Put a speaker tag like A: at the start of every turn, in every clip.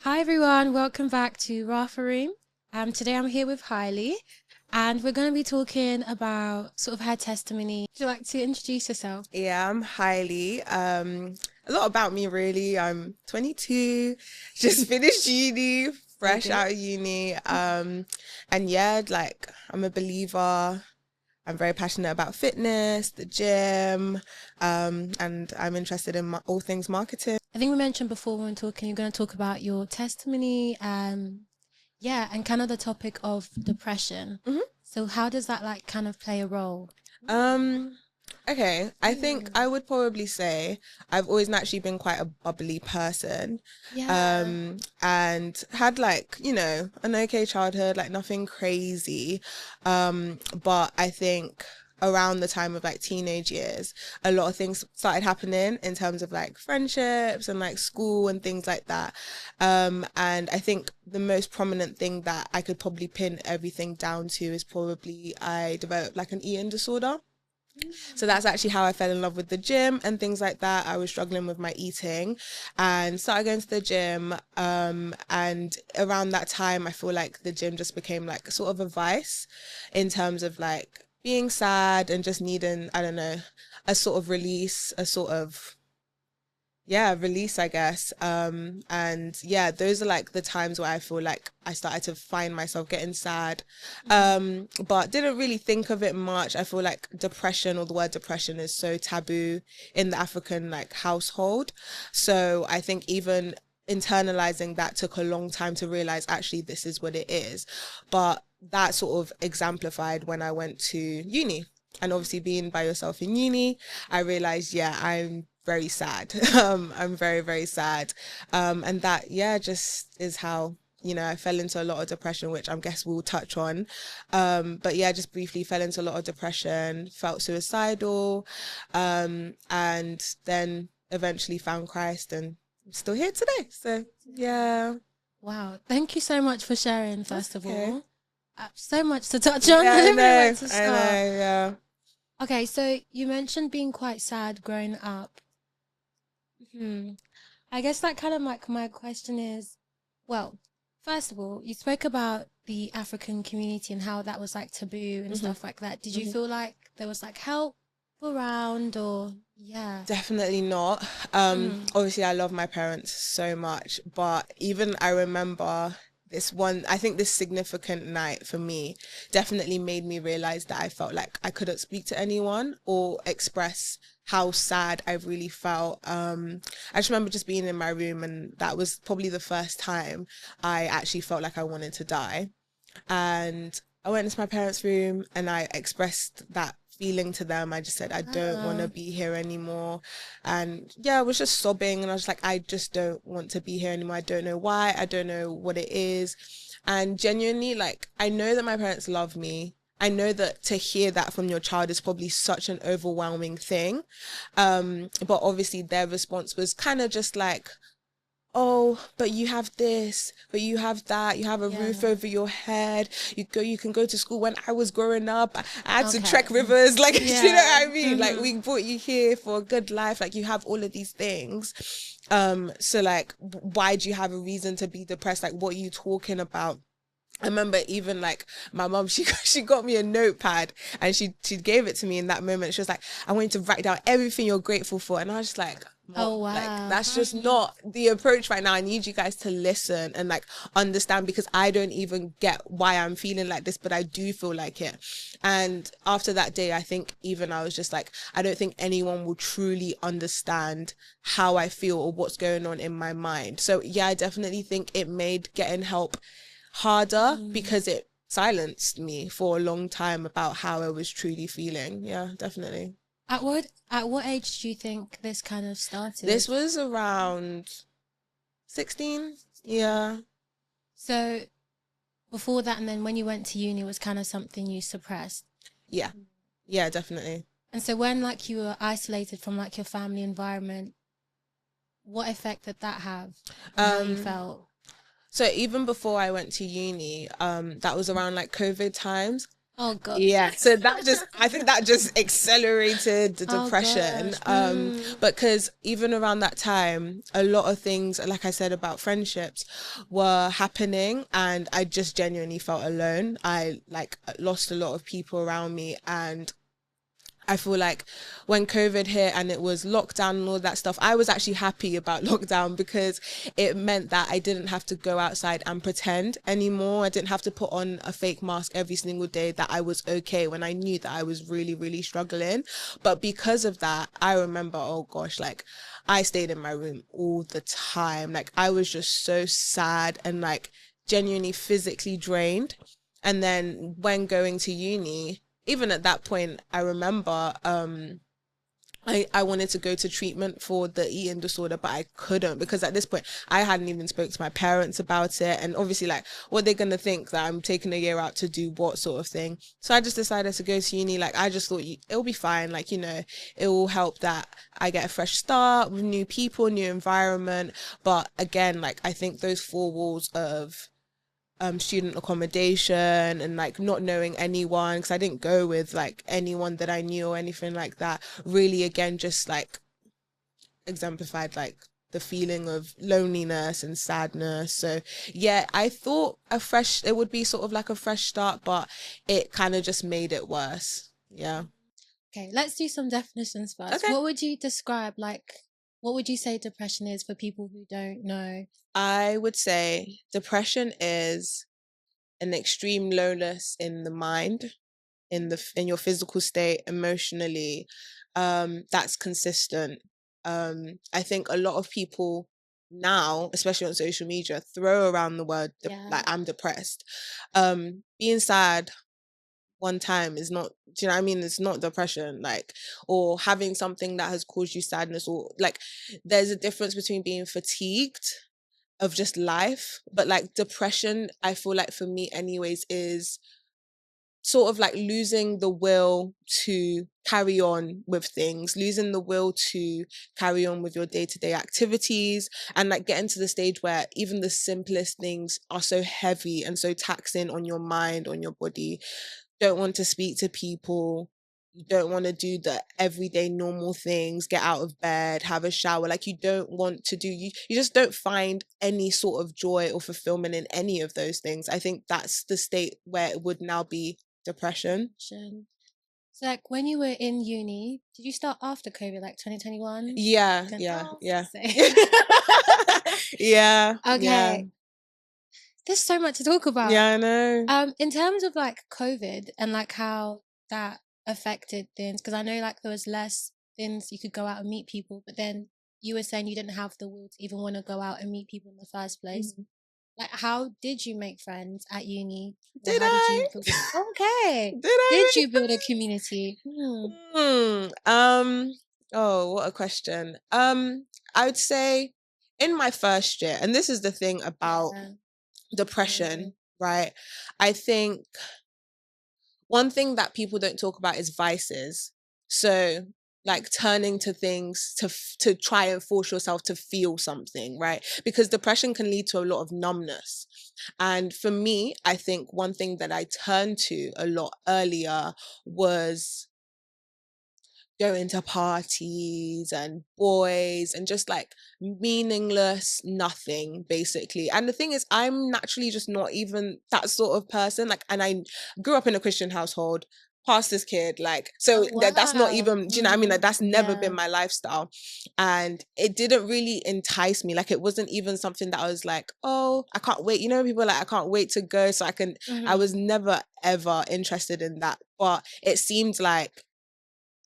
A: Hi everyone, welcome back to Rapha Room. Today I'm here with Hailey and we're going to be talking about sort of her testimony. Would you like to introduce yourself?
B: Yeah, I'm Hailey. A lot about me really. I'm 22, just finished uni,
A: So
B: fresh
A: good.
B: out of uni. And yeah, like I'm a believer. I'm very passionate about fitness, the gym, and I'm interested in all things marketing.
A: I think we mentioned before when we were talking, you're going to talk about your testimony, and kind of the topic of depression.
B: Mhm.
A: So how does that like kind of play a role?
B: Um, okay, I think I would probably say I've always naturally been quite a bubbly person,
A: Yeah.
B: and had like, an okay childhood, like nothing crazy. But I think around the time of like teenage years, a lot of things started happening in terms of like friendships and like school and things like that. And I think the most prominent thing that I could probably pin everything down to is probably I developed like an eating disorder. So that's actually how I fell in love with the gym and things like that. I was struggling with my eating and started going to the gym. And around that time, I feel like the gym just became like sort of a vice in terms of like being sad and just needing, I don't know, a sort of release, a sort of release, I guess. And yeah, those are like the times where I feel like I started to find myself getting sad. But didn't really think of it much. I feel like depression, or the word depression, is so taboo in the African like household. So I think even internalizing that took a long time to realize actually this is what it is. But that sort of exemplified when I went to uni. And obviously being by yourself in uni, I realized, yeah, I'm very sad. I'm very, very sad. And that, yeah, just is how, I fell into a lot of depression, which I guess we'll touch on. But yeah, just briefly fell into a lot of depression, felt suicidal, and then eventually found Christ and I'm still here today. So yeah.
A: Wow. Thank you so much for sharing,
B: That's
A: first of
B: okay.
A: all. So much to touch on.
B: Yeah,
A: I
B: I
A: don't know where
B: know,
A: to
B: I
A: start.
B: know, yeah.
A: Okay, so you mentioned being quite sad growing up. Hmm. I guess that kind of like my question is, well, first of all, you spoke about the African community and how that was like taboo and
B: hmm
A: stuff like that. Did you
B: hmm
A: feel like there was like help around or yeah?
B: Definitely not.
A: Mm.
B: Obviously I love my parents so much, but even I remember this one, I think this significant night for me definitely made me realize that I felt like I couldn't speak to anyone or express how sad I really felt. I just remember just being in my room, and that was probably the first time I actually felt like I wanted to die. And I went into my parents' room and I expressed that feeling to them. I just said, I don't want to
A: Oh,
B: be here anymore. And yeah, I was just sobbing and I was like, I just don't want to be here anymore. I don't know why. I don't know what it is. And genuinely, like, I know that my parents love me. I know that to hear that from your child is probably such an overwhelming thing. But obviously their response was kind of just like, oh, but you have this, but you have that, you have a
A: yeah.
B: roof over your head, you can go to school. When I was growing up, I had to trek
A: Okay.
B: rivers, like, do you know
A: Yeah.
B: what I mean? Like, we brought you here for a good life, like, you have all of these things. So like, why do you have a reason to be depressed? Like, what are you talking about? I remember even like my mom, she got me a notepad and she gave it to me in that moment. She was like, I want you to write down everything you're grateful for. And I was just like,
A: Oh
B: Mom, like
A: wow.
B: that's just not the approach right now. I need you guys to listen and like understand, because I don't even get why I'm feeling like this, but I do feel like it. And after that day, I think even I was just like, I don't think anyone will truly understand how I feel or what's going on in my mind. So yeah, I definitely think it made getting help harder
A: Mm.
B: because it silenced me for a long time about how I was truly feeling. Yeah, definitely.
A: At what age do you think this kind of
B: This
A: started?
B: was around 16. Yeah.
A: So before that, and then when you went to uni, was kind of something you suppressed.
B: Yeah. Yeah, definitely.
A: And so when like you were isolated from like your family environment, what effect did that have on how you
B: Um,
A: felt?
B: so even before I went to uni, that was around like COVID times.
A: Oh gosh.
B: Yeah, so I think that just accelerated the
A: Oh
B: depression.
A: gosh. Mm.
B: Because even around that time, a lot of things, like I said about friendships, were happening, and I just genuinely felt alone. I like lost a lot of people around me, and I feel like when COVID hit and it was lockdown and all that stuff, I was actually happy about lockdown because it meant that I didn't have to go outside and pretend anymore. I didn't have to put on a fake mask every single day that I was okay when I knew that I was really, really struggling. But because of that, I remember, oh gosh, like I stayed in my room all the time. Like I was just so sad and like genuinely physically drained. And then when going to uni, even at that point, I remember I wanted to go to treatment for the eating disorder, but I couldn't because at this point I hadn't even spoke to my parents about it. And obviously like what they're gonna think that I'm taking a year out to do what sort of thing. So I just decided to go to uni. Like I just thought it'll be fine. Like, you know, it will help that I get a fresh start with new people, new environment. But again, like I think those four walls of student accommodation and like not knowing anyone because I didn't go with like anyone that I knew or anything like that really again just like exemplified like the feeling of loneliness and sadness. So yeah, I thought it would be sort of like a fresh start, but it kind of just made it worse. Yeah.
A: Okay, let's do some definitions first.
B: Okay.
A: What would you describe like what would you say depression is for people who don't know?
B: I would say depression is an extreme lowness in the mind, in your physical state, emotionally, that's consistent. I think a lot of people now, especially on social media, throw around the word
A: Yeah.
B: like I'm depressed. Being sad one time is not, do you know what I mean? It's not depression, like, or having something that has caused you sadness, or like there's a difference between being fatigued of just life, but like depression, I feel like for me anyways, is sort of like losing the will to carry on with things, losing the will to carry on with your day-to-day activities, and like getting to the stage where even the simplest things are so heavy and so taxing on your mind, on your body. Don't want to speak to people. You don't want to do the everyday normal things, get out of bed, have a shower. Like you don't want to do, you just don't find any sort of joy or fulfillment in any of those things. I think that's the state where it would now be depression.
A: Depression. So like when you were in uni, did you start after COVID, like 2021?
B: Yeah, yeah,
A: Oh,
B: yeah.
A: same.
B: Yeah, yeah.
A: Okay. There's so much to talk about.
B: Yeah, I know.
A: In terms of like COVID and like how that affected things, because I know like there was less things you could go out and meet people, but then you were saying you didn't have the will to even want to go out and meet people in the first place.
B: Mhm.
A: Like, how did you make friends at uni, or
B: Did
A: how did
B: I?
A: you build? Okay,
B: Did I
A: did you
B: make
A: build a community? Hmm.
B: Oh, what a question. I would say in my first year, and this is the thing about
A: Yeah.
B: depression, right? I think one thing that people don't talk about is vices. So like turning to things to try and force yourself to feel something, right? Because depression can lead to a lot of numbness. And for me, I think one thing that I turned to a lot earlier was going to parties and boys and just like meaningless nothing basically. And the thing is, I'm naturally just not even that sort of person. Like, and I grew up in a Christian household, pastor's kid, like, so
A: Oh
B: that's not
A: wow.
B: even, do you know what I mean? Like that's never
A: Yeah.
B: been my lifestyle. And it didn't really entice me. Like it wasn't even something that I was like, oh, I can't wait. You know, people are like, I can't wait to go so I can, I was
A: Mhm.
B: never ever interested in that. But it seemed like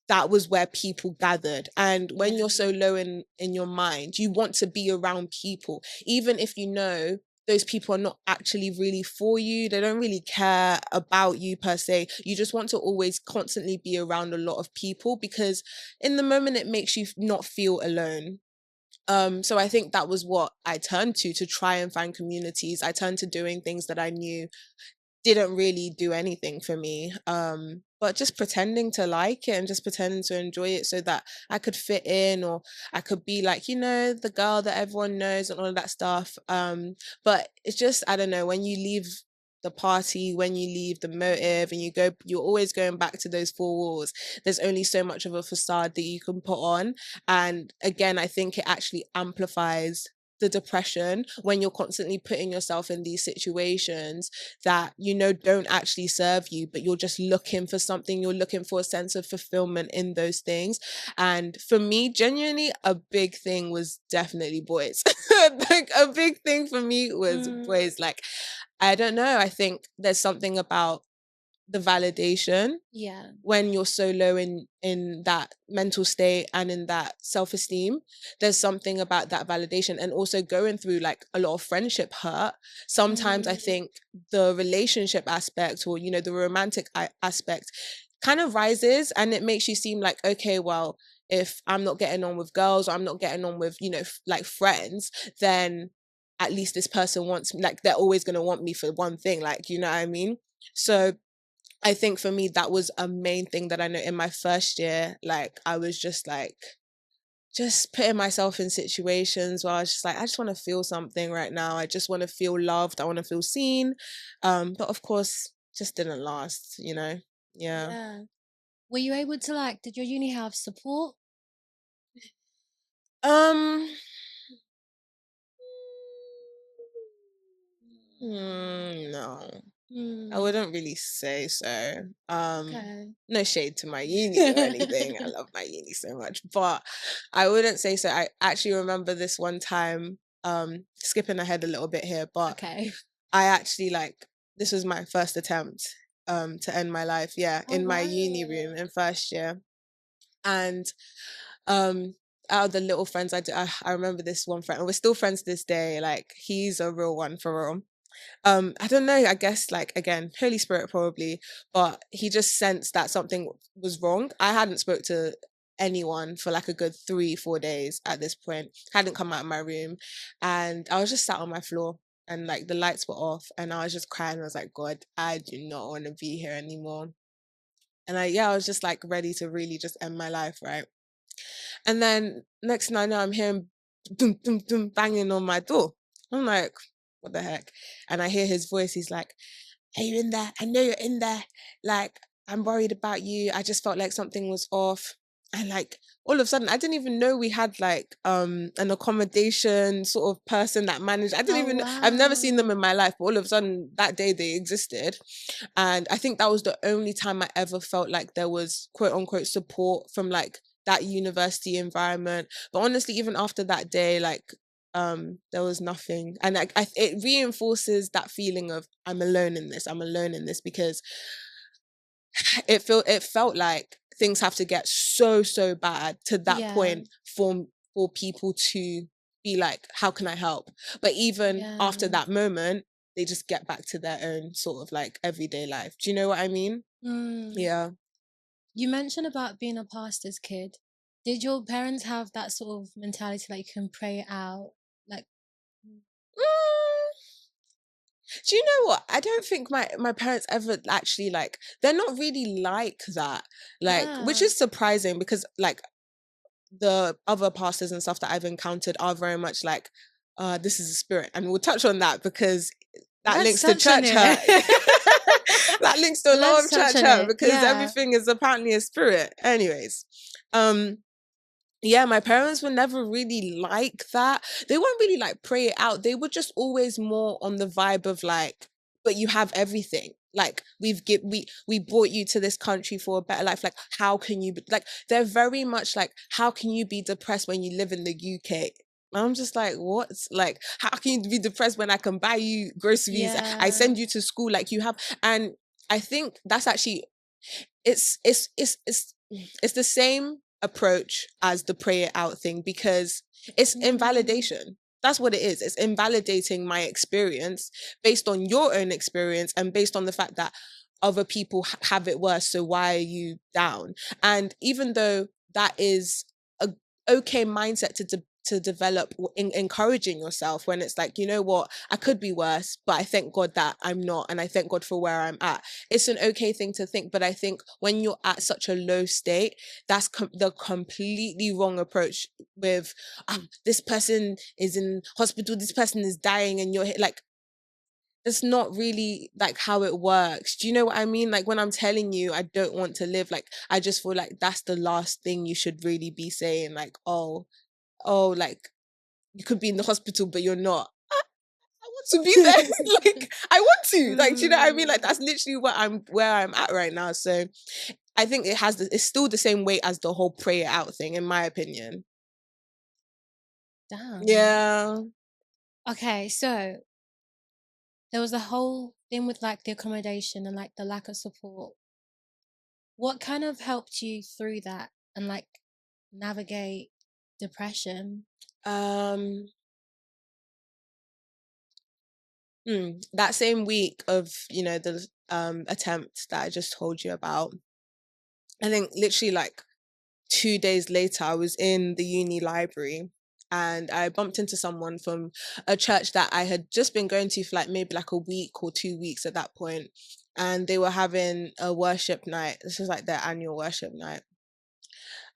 B: that was where people gathered, and when
A: Yeah.
B: you're so low in your mind, you want to be around people even if you know those people are not actually really for you, they don't really care about you per se. You just want to always constantly be around a lot of people because in the moment it makes you not feel alone. So I think that was what I turned to try and find communities. I turned to doing things that I knew didn't really do anything for me. But just pretending to like it and just pretending to enjoy it so that I could fit in, or I could be like, you know, the girl that everyone knows and all of that stuff. But it's just, I don't know, when you leave the party, when you leave, the motive, and you're always going back to those four walls. There's only so much of a facade that you can put on. And again, I think it actually amplifies the depression when you're constantly putting yourself in these situations that don't actually serve you, but you're just looking for something. You're looking for a sense of fulfillment in those things. And for me, genuinely, a big thing was definitely boys. Like, a big thing for me was boys. Like, I don't know, I think there's something about the validation when you're so low in that mental state and in that self-esteem. There's something about that validation, and also going through like a lot of friendship hurt. Sometimes I think the relationship aspect, or the romantic aspect, kind of rises, and it makes you seem like, okay, well, if I'm not getting on with girls, or I'm not getting on with like friends, then at least this person wants me. Like, they're always going to want me for one thing, like, you know what I mean? So I think for me, that was a main thing that I know in my first year. Like, I was just like, just putting myself in situations where I was just like, I just want to feel something right now. I just want to feel loved. I want to feel seen. But of course, just didn't last, Yeah.
A: Yeah. Were you able to, like, did your uni have support?
B: Um, no. I wouldn't really say so.
A: Okay.
B: No shade to my uni or anything. I love my uni so much, but I wouldn't say so. I actually remember this one time, skipping ahead a little bit here, but
A: Okay.
B: I actually, like, this was my first attempt to end my life, yeah,
A: Oh,
B: in my uni
A: wow.
B: room in first year. And um out of the little friends I remember this one friend, and we're still friends to this day. Like, he's a real one for real. I don't know, I guess, like, again, Holy Spirit probably, but he just sensed that something was wrong. I hadn't spoke to anyone for like a good 3-4 days at this point, hadn't come out of my room, and I was just sat on my floor, and like the lights were off, and I was just crying. I was like, God, I do not want to be here anymore. And I was just like ready to really just end my life, right? And then next thing I know, I'm hearing doom, doom, doom, banging on my door. I'm like, what the heck? And I hear his voice. He's like, are you in there? I know you're in there. Like, I'm worried about you. I just felt like something was off. And like, all of a sudden, I didn't even know we had like an accommodation sort of person that managed. I didn't
A: Oh,
B: even know, I've never seen them
A: wow.
B: in my life, but all of a sudden that day they existed. And I think that was the only time I ever felt like there was quote unquote support from like that university environment. But honestly, even after that day, like, there was nothing. And it reinforces that feeling of I'm alone in this. I'm alone in this, because it felt like things have to get so bad to that
A: Yeah.
B: point for people to be like, how can I help? But even after
A: Yeah.
B: that moment, they just get back to their own sort of like everyday life. Do you know what I mean?
A: Mm.
B: Yeah.
A: You mentioned about being a pastor's kid. Did your parents have that sort of mentality, like you can pray it out? Like,
B: Mm, do you know what? I don't think my parents ever actually, like, they're not really like that. Like, which
A: yeah.
B: is surprising, because like the other pastors and stuff that I've encountered are very much like, this is a spirit. And we'll touch on that, because that
A: Let's
B: links to
A: touch on
B: church
A: it.
B: hurt. That links to a lot
A: Let's
B: of
A: touch
B: church
A: on
B: hurt,
A: it.
B: because
A: Yeah.
B: everything is apparently a spirit. Anyways, um, yeah, my parents were never really like that. They weren't really like pray it out. They were just always more on the vibe of like, but you have everything. Like, we brought you to this country for a better life. Like, how can you be like, they're very much like, how can you be depressed when you live in the UK? I'm just like, what? Like, how can you be depressed when I can buy you groceries? I
A: Yeah.
B: send you to school, like you have. And I think that's actually, it's the same approach as the pray it out thing, because it's
A: Mm.
B: invalidation. That's what it is. It's invalidating my experience based on your own experience, and based on the fact that other people have it worse. So why are you down? And even though that is a okay mindset to develop, in encouraging yourself, when it's like, you know what, I could be worse, but I thank God that I'm not, and I thank God for where I'm at. It's an okay thing to think. But I think when you're at such a low state, that's the completely wrong approach. With, this person is in hospital, this person is dying, and you're like, it's not really like how it works. Do you know what I mean? Like when I'm telling you I don't want to live, like I just feel like that's the last thing you should really be saying. Like, oh, like you could be in the hospital, but you're not. I want to be there. Like I want to. Like, do you know what I mean? Like
A: Mm,
B: that's literally what I'm where I'm at right now. So I think it's still the same weight as the whole pray it out thing, in my opinion.
A: damn.
B: Yeah.
A: Okay, so there was a whole thing with like the accommodation and like the lack of support. What kind of helped you through that and like navigate depression?
B: Um that same week of, the attempt that I just told you about, I think literally like 2 days later, I was in the uni library and I bumped into someone from a church that I had just been going to for like maybe like a week or 2 weeks at that point. And they were having a worship night. This was like their annual worship night.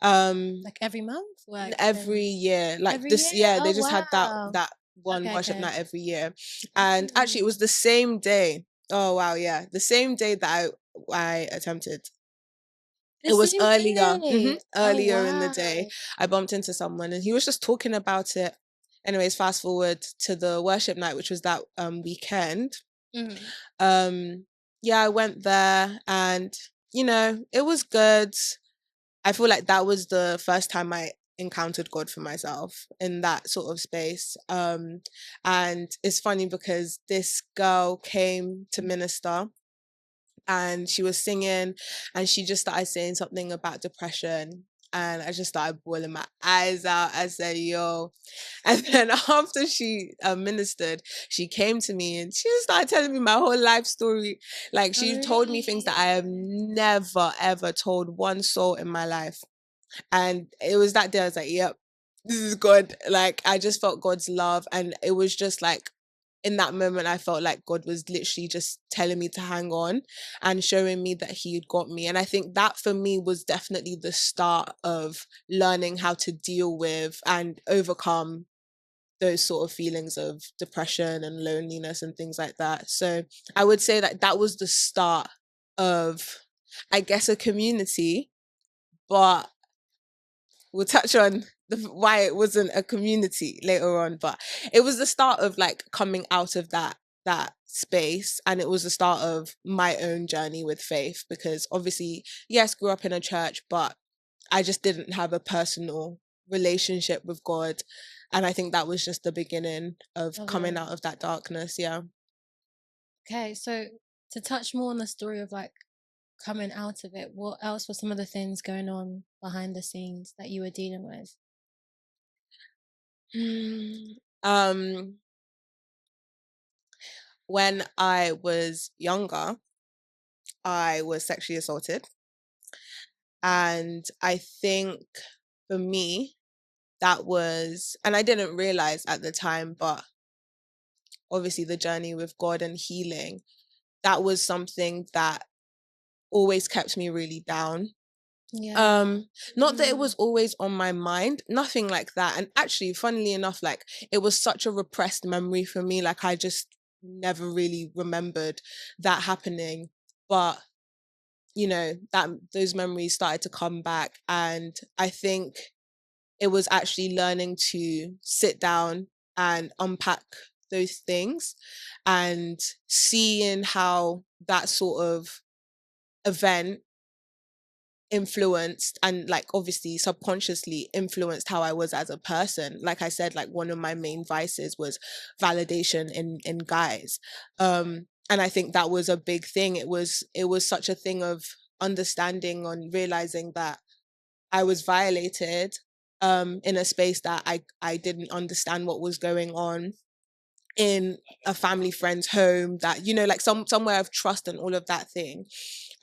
B: Um,
A: Like every month? Like
B: every year, like
A: every
B: this,
A: year?
B: yeah, they
A: Oh
B: just had that
A: wow.
B: that one
A: Okay,
B: worship
A: okay.
B: night every year. And actually it was
A: Mm.
B: the same day. Oh wow, yeah. The same day that I attempted.
A: The
B: It was
A: same day. Oh
B: earlier in the
A: wow.
B: day. I bumped into someone and he was just talking about it. Anyways, fast forward to the worship night, which was that weekend.
A: Mm.
B: Um, yeah, I went there and it was good. I feel like that was the first time I encountered God for myself in that sort of space. And it's funny because this girl came to minister and she was singing and she just started saying something about depression. And I just started bawling my eyes out. I said, yo. And then after she ministered, she came to me and she just started telling me my whole life story. Like
A: Oh
B: she told me things that I
A: really?
B: have never, ever told one soul in my life. And it was that day I was like, yep, this is God. Like I just felt God's love. And it was just like in that moment, I felt like God was literally just telling me to hang on and showing me that He had got me. And I think that for me was definitely the start of learning how to deal with and overcome those sort of feelings of depression and loneliness and things like that. So I would say that that was the start of, I guess, a community, but we'll touch on why it wasn't a community later on, but it was the start of like coming out of that space, and it was the start of my own journey with faith, because obviously, yes, grew up in a church, but I just didn't have a personal relationship with God. And I think that was just the beginning of
A: Love
B: coming
A: it.
B: out of that darkness. Yeah.
A: Okay, so to touch more on the story of like coming out of it, what else were some of the things going on behind the scenes that you were dealing with?
B: um when I was younger, I was sexually assaulted. And I think for me, that was, and I didn't realize at the time, but obviously the journey with God and healing, that was something that always kept me really down.
A: Yeah.
B: Um, Not that it
A: Mm.
B: was always on my mind, nothing like that. And actually, funnily enough, like it was such a repressed memory for me. Like I just never really remembered that happening. But that those memories started to come back, and I think it was actually learning to sit down and unpack those things and seeing how that sort of event influenced and like obviously subconsciously influenced how I was as a person. Like I said, like one of my main vices was validation in guys. And I think that was a big thing. It was such a thing of understanding and realizing that I was violated in a space that I didn't understand what was going on in a family friend's home, that like somewhere of trust and all of that thing.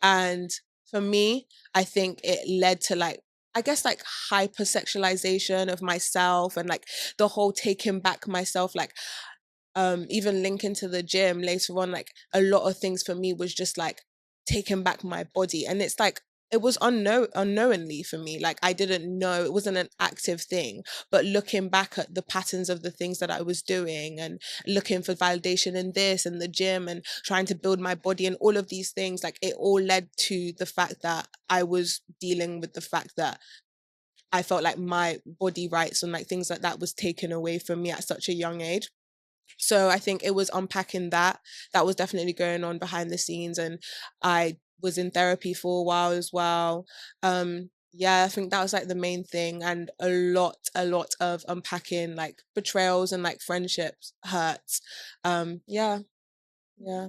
B: And for me, I think it led to like, I guess, like hypersexualization of myself and like the whole taking back myself, like even linking to the gym later on, like a lot of things for me was just like taking back my body. And it's like it was unknowingly for me. Like I didn't know, it wasn't an active thing. But looking back at the patterns of the things that I was doing and looking for validation in this and the gym and trying to build my body and all of these things, like it all led to the fact that I was dealing with the fact that I felt like my body rights and like things like that was taken away from me at such a young age. So I think it was unpacking that was definitely going on behind the scenes. And I was in therapy for a while as well. Yeah, I think that was like the main thing, and a lot of unpacking like betrayals and like friendships hurts. Yeah, yeah.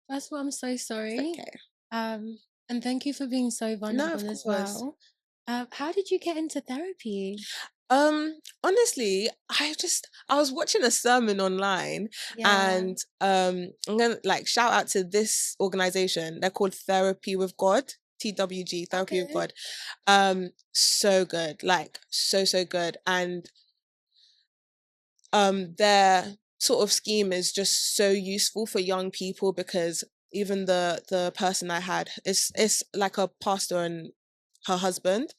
A: First of all, I'm so
B: It's
A: sorry.
B: okay.
A: Um, and thank you for being so
B: No, of
A: vulnerable as
B: course.
A: well. How did you get into therapy?
B: Honestly, I was watching a sermon online,
A: Yeah.
B: and I'm gonna like shout out to this organization. They're called Therapy with God, TWG, Therapy with
A: Okay.
B: God. So good, like so good. And their sort of scheme is just so useful for young people, because even the person I had is like a pastor and her husband,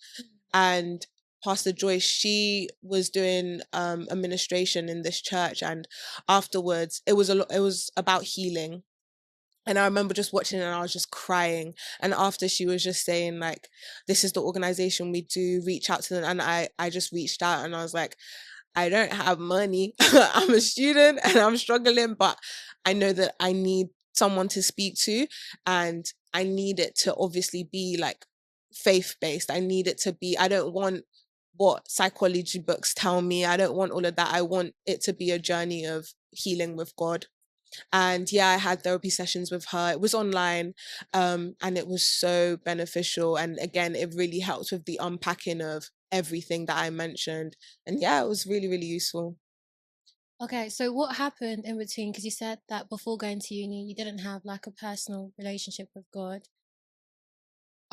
B: and Pastor Joyce, she was doing administration in this church, and afterwards it was about healing. And I remember just watching it and I was just crying. And after, she was just saying like, this is the organization we do, reach out to them. And I just reached out and I was like, I don't have money. I'm a student and I'm struggling, but I know that I need someone to speak to, and I need it to obviously be like faith based. I need it to be, I don't want what psychology books tell me. I don't want all of that. I want it to be a journey of healing with God. And yeah, I had therapy sessions with her. It was online, and it was so beneficial. And again, it really helped with the unpacking of everything that I mentioned. And yeah, it was really, really useful.
A: Okay, so what happened in between? Because you said that before going to uni, you didn't have like a personal relationship with God.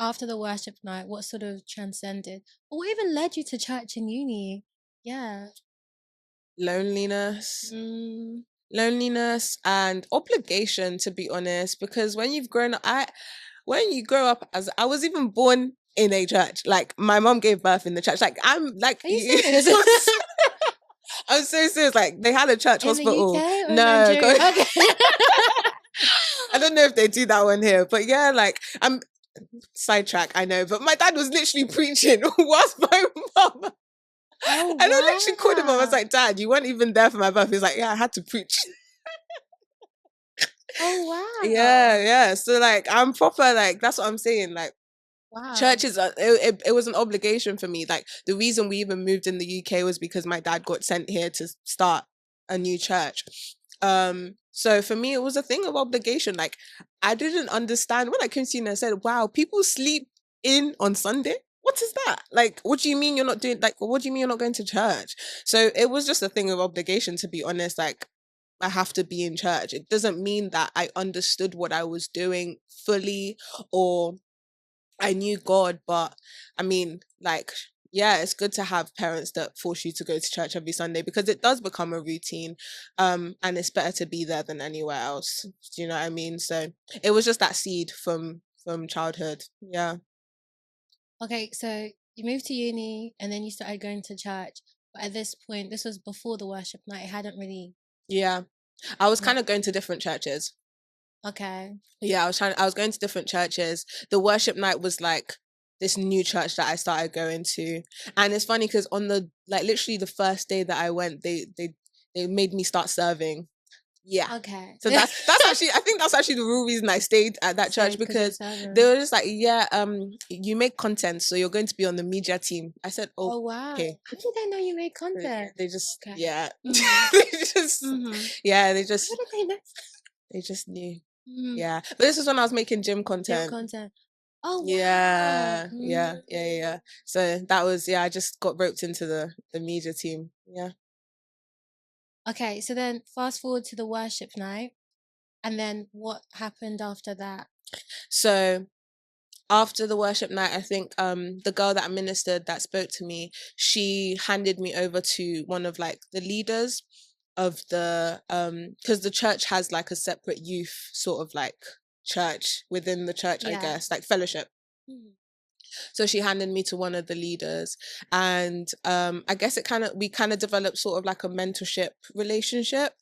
A: After the worship night, what sort of transcended? Or what even led you to church in uni? Yeah.
B: Loneliness,
A: Mm.
B: loneliness and obligation, to be honest, because when you grow up, as I was even born in a church, like my mom gave birth in the church. Like I'm like
A: Are you serious?
B: I'm so serious. Like they had a church
A: In the
B: hospital.
A: UK or in
B: No,
A: Nigeria? Okay.
B: I don't know if they do that one here, but yeah, like I'm sidetrack, I know, but my dad was literally preaching whilst my mum.
A: Oh,
B: And I literally called him. I was
A: wow.
B: like, Dad, you weren't even there for my birth. He's like, yeah, I had to preach.
A: Oh,
B: Yeah,
A: wow.
B: yeah. So like, I'm proper. Like that's what I'm saying. Like
A: Wow.
B: churches, it was an obligation for me. Like the reason we even moved in the UK was because my dad got sent here to start a new church. So for me, it was a thing of obligation. Like I didn't understand when I came to you and I said, "Wow, people sleep in on Sunday." What is that? Like, what do you mean you're not doing? Like, what do you mean you're not going to church? So it was just a thing of obligation, to be honest. Like, I have to be in church. It doesn't mean that I understood what I was doing fully, or I knew God, but I mean, like, yeah, it's good to have parents that force you to go to church every Sunday, because it does become a routine. And it's better to be there than anywhere else. Do you know what I mean? So it was just that seed from childhood. Yeah.
A: Okay, so you moved to uni and then you started going to church. But at this point, this was before the worship night. It hadn't really.
B: Yeah. I was
A: Yeah.
B: kind of going to different churches.
A: Okay.
B: Yeah, I was going to different churches. The worship night was like this new church that I started going to. And it's funny because on the like literally the first day that I went, they made me start serving. Yeah.
A: Okay.
B: So that's actually, I think that's actually the real reason I stayed at that church,
A: Stayed because you're
B: because they
A: seven.
B: were just like, yeah, you make content, so you're going to be on the media team. I said, oh,
A: Oh, wow.
B: okay.
A: How did they know you made
B: Yeah,
A: content?
B: they just,
A: Okay.
B: yeah.
A: Mm-hmm.
B: they just
A: Mm-hmm.
B: yeah,
A: How did they know?
B: they just knew.
A: Mm-hmm.
B: Yeah. But this is when I was making gym
A: Gym
B: content.
A: content. Oh, wow.
B: Yeah,
A: Mm.
B: yeah, yeah, yeah, yeah. So that was, yeah, I just got roped into the media team. Yeah.
A: Okay, so then fast forward to the worship night. And then what happened after that?
B: So after the worship night, I think the girl that ministered, that spoke to me, she handed me over to one of like the leaders of the because the church has like a separate youth sort of like church within the church, I
A: Yeah.
B: guess, like fellowship.
A: Mm.
B: So she handed me to one of the leaders, and I guess we kind of developed sort of like a mentorship relationship.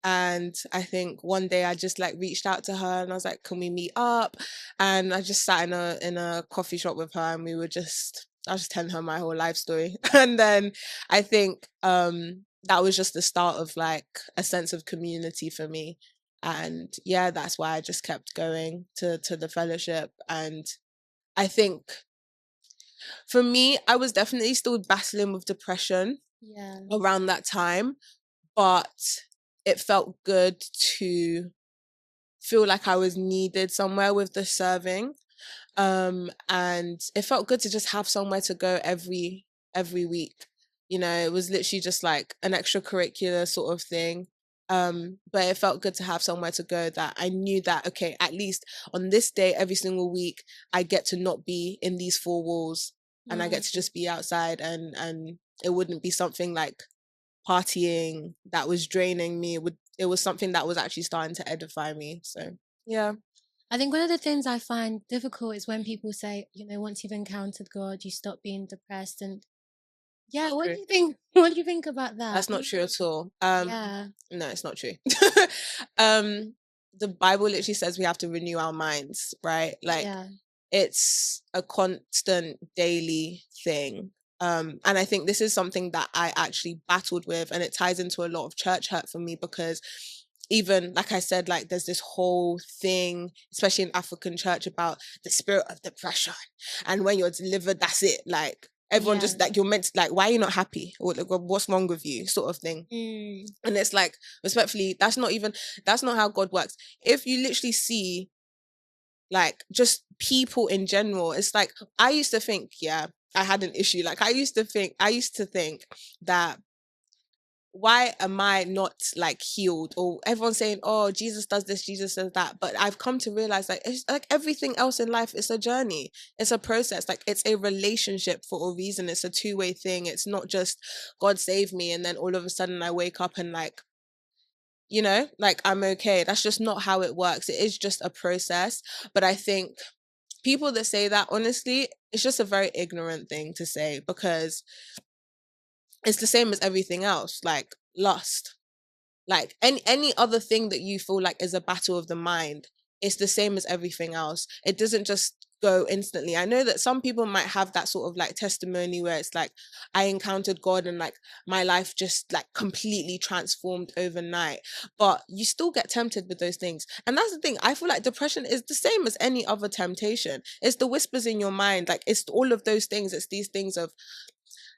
B: And I think one day I just like reached out to her and I was like, "Can we meet up?" And I just sat in a coffee shop with her, and I was just telling her my whole life story. And then I think that was just the start of like a sense of community for me. And yeah, that's why I just kept going to the fellowship. And I think for me, I was definitely still battling with depression
A: Yeah.
B: around that time, but it felt good to feel like I was needed somewhere with the serving. And it felt good to just have somewhere to go every week. You know, it was literally just like an extracurricular sort of thing. But it felt good to have somewhere to go that I knew that, okay, at least on this day every single week I get to not be in these four walls, and I get to
A: Mm.
B: just be outside, and it wouldn't be something like partying that was draining me. It was something that was actually starting to edify me. So yeah.
A: I think one of the things I find difficult is when people say, once you've encountered God, you stop being depressed. And yeah,
B: Not
A: what do
B: true.
A: you think? What do you think about that?
B: That's not true at all.
A: Yeah,
B: No, it's not true. um, the Bible literally says we have to renew our minds, right? Like
A: yeah,
B: it's a constant daily thing. And I think this is something that I actually battled with, and it ties into a lot of church hurt for me because even like I said, like there's this whole thing, especially in African church, about the spirit of depression. And when you're delivered, that's it. Like everyone
A: yeah.
B: just like you're meant to, like, why are you not happy? Or like, what's wrong with you? Sort of thing.
A: Mm,
B: And it's like, respectfully, that's not how God works. If you literally see like just people in general, it's like I used to think, yeah, I had an issue. Like I used to think that why am I not like healed? Or everyone's saying, oh, Jesus does this, Jesus does that. But I've come to realize like it's like everything else in life, it's a journey, it's a process, like it's a relationship for a reason. It's a two-way thing. It's not just God save me and then all of a sudden I wake up and like, like I'm okay. That's just not how it works. It is just a process. But I think people that say that, honestly, it's just a very ignorant thing to say because it's the same as everything else, like lust, like any other thing that you feel like is a battle of the mind. It's the same as everything else. It doesn't just go instantly. I know that some people might have that sort of like testimony where it's like I encountered God and like my life just like completely transformed overnight, but you still get tempted with those things. And that's the thing, I feel like depression is the same as any other temptation. It's the whispers in your mind, like it's all of those things. It's these things of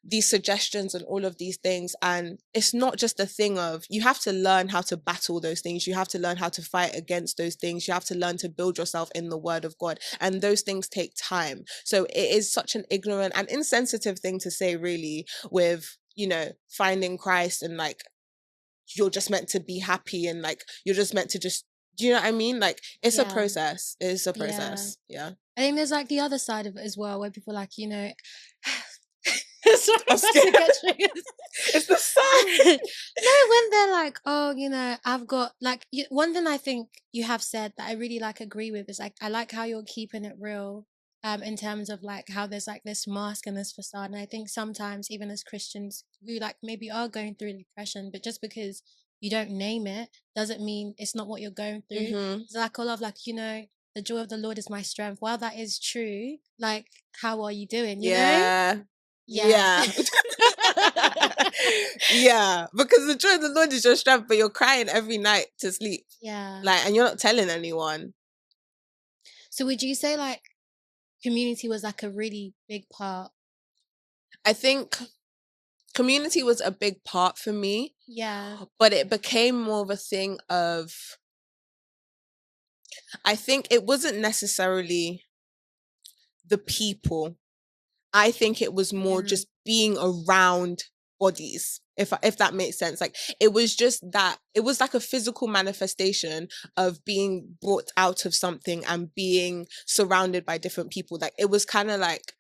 B: these suggestions and all of these things. And it's not just a thing of, you have to learn how to battle those things. You have to learn how to fight against those things. You have to learn to build yourself in the word of God. And those things take time. So it is such an ignorant and insensitive thing to say, really, with, finding Christ and like, you're just meant to be happy and like, you're just meant to just, do you know what I mean? Like, it's a
A: yeah,
B: process. It's a
A: yeah.
B: process. Yeah.
A: I think there's like the other side of it as well, where people are like, sorry
B: I'm
A: not
B: scared.
A: to get triggered.
B: It's the sun.
A: No, when they're like, oh, I've got like one thing I think you have said that I really like agree with is like I like how you're keeping it real, in terms of like how there's like this mask and this facade. And I think sometimes even as Christians who like maybe are going through depression, but just because you don't name it doesn't mean it's not what you're going through.
B: Hmm.
A: It's like all of like, the joy of the Lord is my strength. While that is true, like how are you doing,
B: Yeah.
A: Yeah.
B: Yeah. Yeah. Because the joy of the Lord is your strength, but you're crying every night to sleep.
A: Yeah.
B: Like, and you're not telling anyone.
A: So would you say like community was like a really big part?
B: I think community was a big part for me,
A: Yeah.
B: but it became more of a thing of, I think it wasn't necessarily the people. I think it was more
A: Yeah.
B: just being around bodies, if that makes sense. Like it was just that it was like a physical manifestation of being brought out of something and being surrounded by different people. Like it was kind of like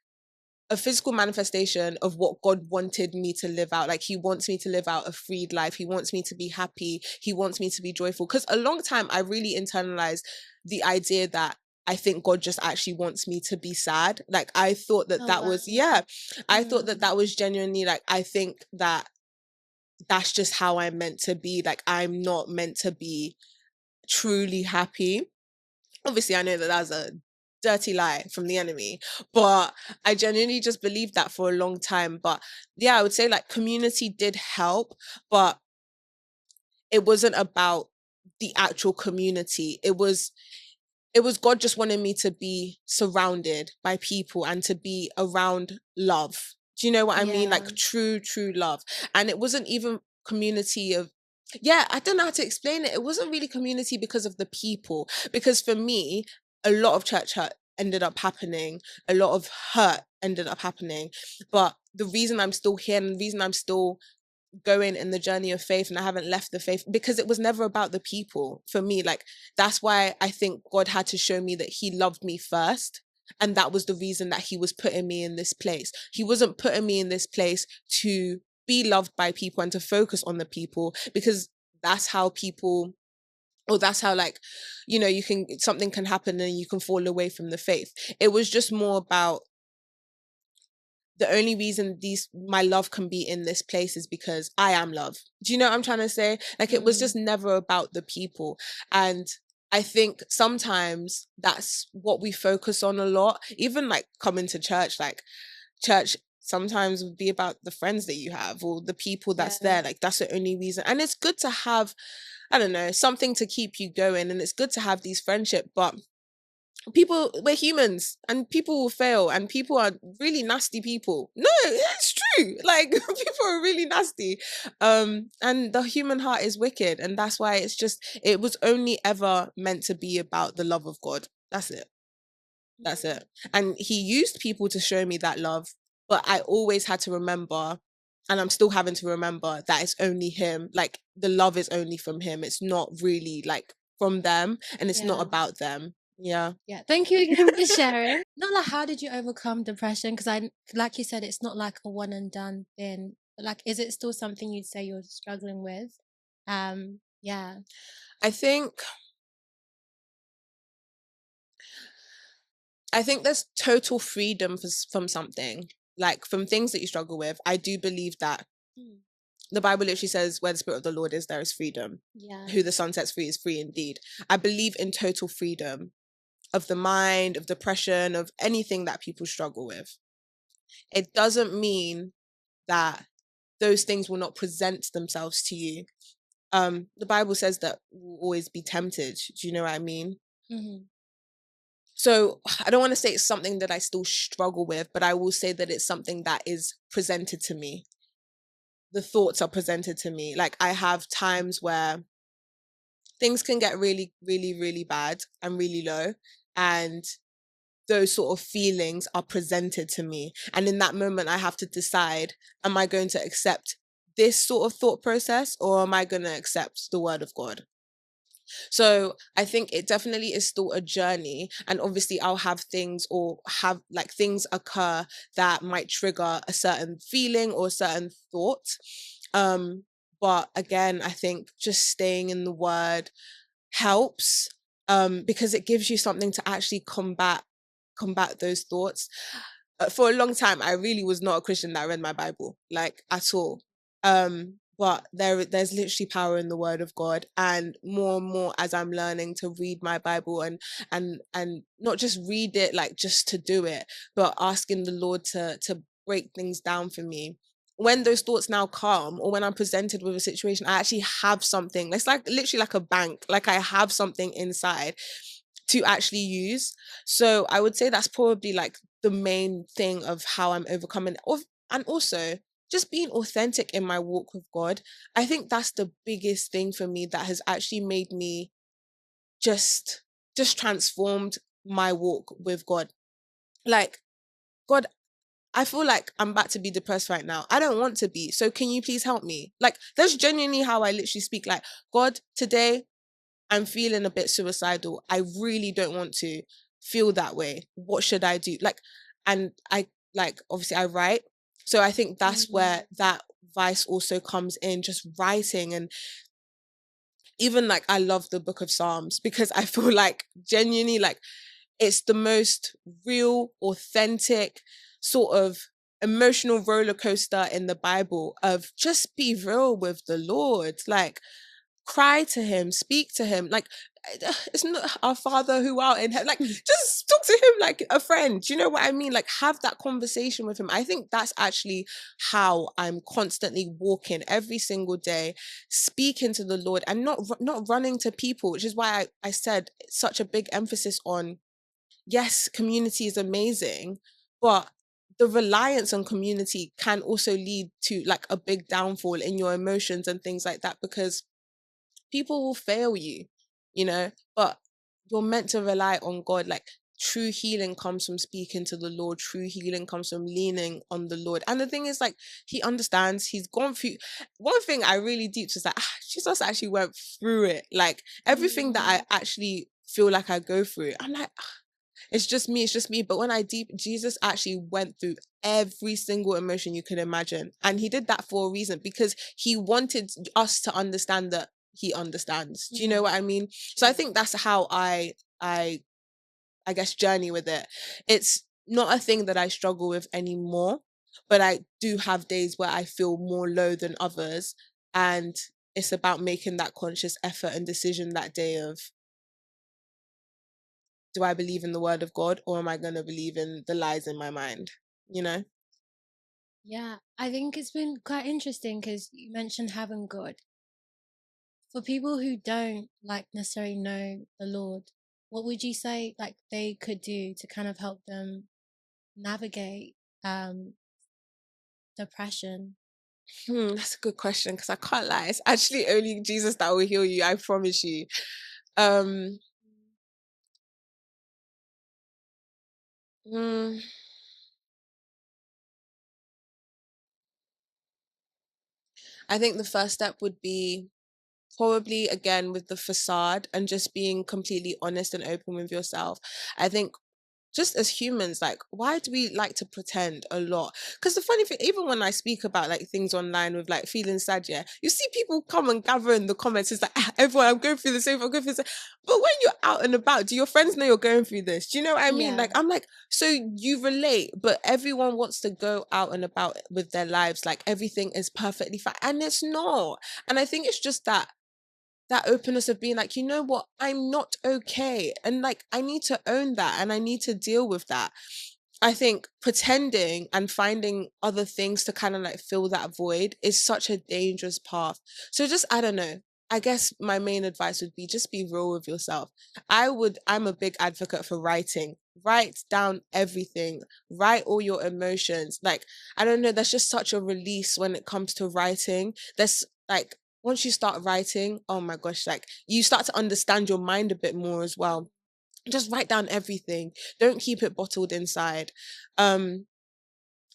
B: a physical manifestation of what God wanted me to live out. Like he wants me to live out a freed life. He wants me to be happy. He wants me to be joyful. Because a long time I really internalized the idea that I think God just actually wants me to be sad. Like, I thought that
A: Oh
B: that
A: wow.
B: was, yeah, I thought that
A: Mm.
B: that was genuinely, like, I think that that's just how I'm meant to be. Like, I'm not meant to be truly happy. Obviously, I know that that's a dirty lie from the enemy, but I genuinely just believed that for a long time. But yeah, I would say like community did help, but it wasn't about the actual community. It was God just wanted me to be surrounded by people and to be around love. Do you know what I mean?
A: Yeah.
B: Like true love. And it wasn't even community of, yeah, I don't know how to explain it. It wasn't really community because of the people. Because for me, a lot of church hurt ended up happening, a lot of hurt ended up happening. But the reason I'm still here and the reason I'm still going in the journey of faith and I haven't left the faith, because it was never about the people for me. Like, that's why I think God had to show me that he loved me first. And that was the reason that he was putting me in this place. He wasn't putting me in this place to be loved by people and to focus on the people, because that's how people, or that's how, like, you can, something can happen and you can fall away from the faith. It was just more about, the only reason my love can be in this place is because I am love. Do you know what I'm trying to say? Like, it was
A: Mm.
B: just never about the people. And I think sometimes that's what we focus on a lot. Even like coming to church, like church sometimes would be about the friends that you have or the people that's
A: Yeah.
B: there. Like, that's the only reason. And it's good to have, I don't know, something to keep you going. And it's good to have these friendships, but people, we're humans and people will fail and people are really nasty people. No, it's true. Like, people are really nasty. And the human heart is wicked, and that's why it was only ever meant to be about the love of God. That's it. That's
A: Mm.
B: it. And he used people to show me that love, but I always had to remember, and I'm still having to remember, that it's only him. Like, the love is only from him. It's not really like from them, and it's not
A: Yeah.
B: about them. Yeah.
A: Yeah. Thank you again for sharing. Not like how did you overcome depression? Because like you said, it's not like a one and done thing. But like, is it still something you'd say you're struggling with? Yeah.
B: I think I think there's total freedom from something, like from things that you struggle with. I do believe that
A: Mm.
B: the Bible literally says, where the Spirit of the Lord is, there is freedom.
A: Yeah.
B: Who the Son sets free is free indeed. I believe in total freedom of the mind, of depression, of anything that people struggle with. It doesn't mean that those things will not present themselves to you. The Bible says that we'll always be tempted. Do you know what I mean?
A: Hmm.
B: So I don't want to say it's something that I still struggle with, but I will say that it's something that is presented to me. The thoughts are presented to me. Like, I have times where things can get really, really, really bad and really low. And those sort of feelings are presented to me. And in that moment, I have to decide, am I going to accept this sort of thought process, or am I going to accept the word of God? So I think it definitely is still a journey. And obviously I'll have things, or have like things occur that might trigger a certain feeling or a certain thought. But again, I think just staying in the word helps, because it gives you something to actually combat those thoughts. For a long time, I really was not a Christian that read my Bible, like, at all. But there's literally power in the word of God, and more as I'm learning to read my Bible, and not just read it like just to do it, but asking the Lord to break things down for me. When those thoughts now come, or when I'm presented with a situation, I actually have something. It's like literally like a bank. Like, I have something inside to actually use. So I would say that's probably like the main thing of how I'm overcoming. And also just being authentic in my walk with God. I think that's the biggest thing for me that has actually made me just transformed my walk with God. Like, God, I feel like I'm about to be depressed right now. I don't want to be. So can you please help me? Like, that's genuinely how I literally speak. Like, God, today I'm feeling a bit suicidal. I really don't want to feel that way. What should I do? Like, and I, like, obviously I write. So I think that's
A: Hmm.
B: where that vice also comes in, just writing. And even like, I love the book of Psalms, because I feel like genuinely, like, it's the most real, authentic sort of emotional roller coaster in the Bible of just be real with the Lord. Like, cry to him, speak to him. Like, it's not our Father who art in heaven. Like, just talk to him like a friend. Do you know what I mean? Like, have that conversation with him. I think that's actually how I'm constantly walking every single day, speaking to the Lord and not running to people, which is why I said such a big emphasis on, yes, community is amazing, but the reliance on community can also lead to like a big downfall in your emotions and things like that, because people will fail you, you know, but you're meant to rely on God. Like, true healing comes from speaking to the Lord, true healing comes from leaning on the Lord. And the thing is, like, he understands, he's gone through. One thing I really deep was like, Jesus actually went through it. Like, everything that I actually feel like I go through, I'm like, it's just me. But when I deep, Jesus actually went through every single emotion you can imagine. And he did that for a reason, because he wanted us to understand that he understands. Do you know what I mean? So I think that's how I I guess journey with it. It's not a thing that I struggle with anymore, but I do have days where I feel more low than others. And it's about making that conscious effort and decision that day of, do I believe in the word of God, or am I going to believe in the lies in my mind? You know?
A: Yeah, I think it's been quite interesting because you mentioned having God. For people who don't like necessarily know the Lord, what would you say like they could do to kind of help them navigate depression?
B: That's a good question, because I can't lie. It's actually only Jesus that will heal you. I promise you. Um, mm, I think the first step would be probably again with the facade and just being completely honest and open with yourself. I think just as humans, like, why do we like to pretend a lot? Because the funny thing, even when I speak about like things online with like feeling sad, yeah, you see people come and gather in the comments. It's like, everyone, I'm going through the same, I'm going through the same. But when you're out and about, do your friends know you're going through this? Do you know what I mean?
A: Yeah.
B: Like, I'm like, so you relate, but everyone wants to go out and about with their lives like everything is perfectly fine. And it's not. And I think it's just that openness of being like, you know what, I'm not okay. And like, I need to own that and I need to deal with that. I think pretending and finding other things to kind of like fill that void is such a dangerous path. So just, I don't know. I guess my main advice would be just be real with yourself. I'm a big advocate for writing. Write down everything, write all your emotions. Like, I don't know, there's just such a release when it comes to writing. There's like, once you start writing, oh my gosh, like you start to understand your mind a bit more as well. Just write down everything. Don't keep it bottled inside. Um,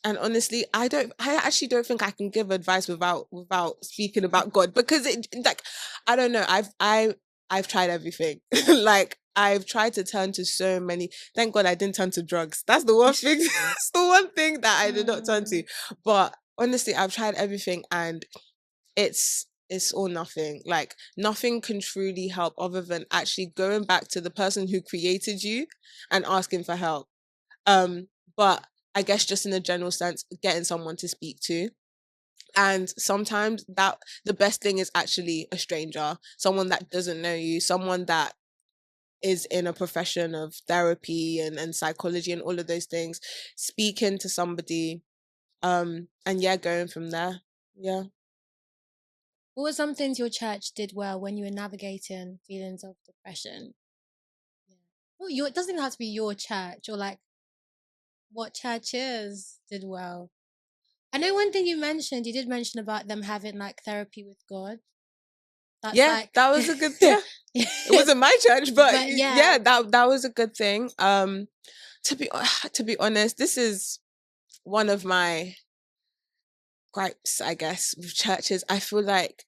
B: and honestly, I actually don't think I can give advice without speaking about God, because it, like, I don't know. I've tried everything. Like, I've tried to turn to so many. Thank God I didn't turn to drugs. That's the one thing. That's the one thing that I did not turn to. But honestly, I've tried everything, and it's all nothing. Like, nothing can truly help other than actually going back to the person who created you and asking for help. But I guess just in a general sense, getting someone to speak to. And sometimes that the best thing is actually a stranger, someone that doesn't know you, someone that is in a profession of therapy and psychology and all of those things, speaking to somebody, and yeah, going from there. Yeah.
A: What were some things your church did well when you were navigating feelings of depression? Yeah. Well, it doesn't even have to be your church or like what churches did well. I know one thing you did mention about them having like therapy with God. That's
B: Yeah,
A: like,
B: that was a good, yeah. It wasn't my church, but
A: but yeah,
B: yeah, that was a good thing. To be to be honest, this is one of my gripes, I guess, with churches. I feel like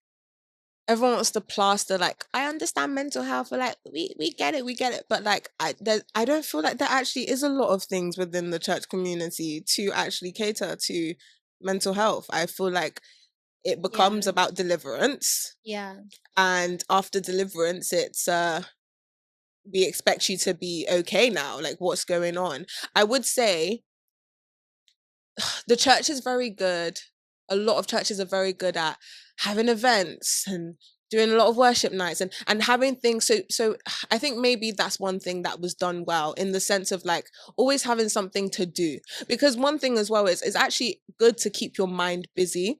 B: everyone wants to plaster, like, I understand mental health, or like, we get it, but like, I don't feel like there actually is a lot of things within the church community to actually cater to mental health. I feel like it becomes
A: yeah,
B: about deliverance,
A: yeah,
B: and after deliverance, it's we expect you to be okay now. Like, what's going on? I would say the church is very good. A lot of churches are very good at having events and doing a lot of worship nights and having things. So I think maybe that's one thing that was done well, in the sense of like always having something to do. Because one thing as well is it's actually good to keep your mind busy,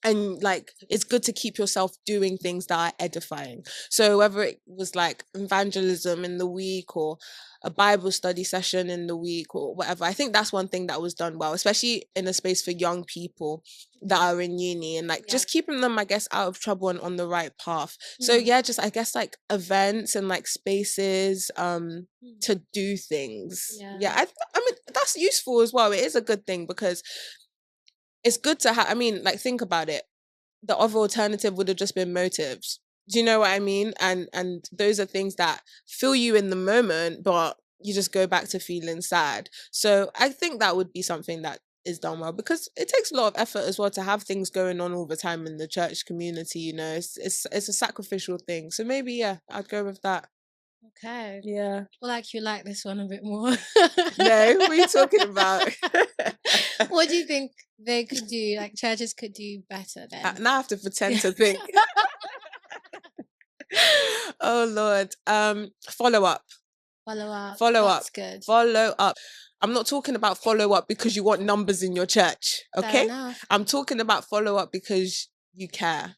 B: and like it's good to keep yourself doing things that are edifying. So whether it was like evangelism in the week, or a Bible study session in the week, or whatever, I think that's one thing that was done well, especially in a space for young people that are in uni, and like just keeping them, I guess, out of trouble and on the right path. So yeah, just I guess like events and like spaces to do things. I mean, that's useful as well. It is a good thing, because it's good to have. I mean, like, think about it. The other alternative would have just been motives. Do you know what I mean? And those are things that fill you in the moment, but you just go back to feeling sad. So I think that would be something that is done well, because it takes a lot of effort as well to have things going on all the time in the church community. You know, it's a sacrificial thing. So maybe yeah, I'd go with that.
A: Okay.
B: Yeah.
A: Well, like you like this one a bit more.
B: No, what are you talking about?
A: What do you think they could do? Like churches could do better then?
B: Now I have to pretend to think. Oh Lord. Follow up.
A: Follow up.
B: Follow up.
A: That's good.
B: Follow up. I'm not talking about follow up because you want numbers in your church.
A: Fair
B: Okay.
A: enough.
B: I'm talking about follow up because you care.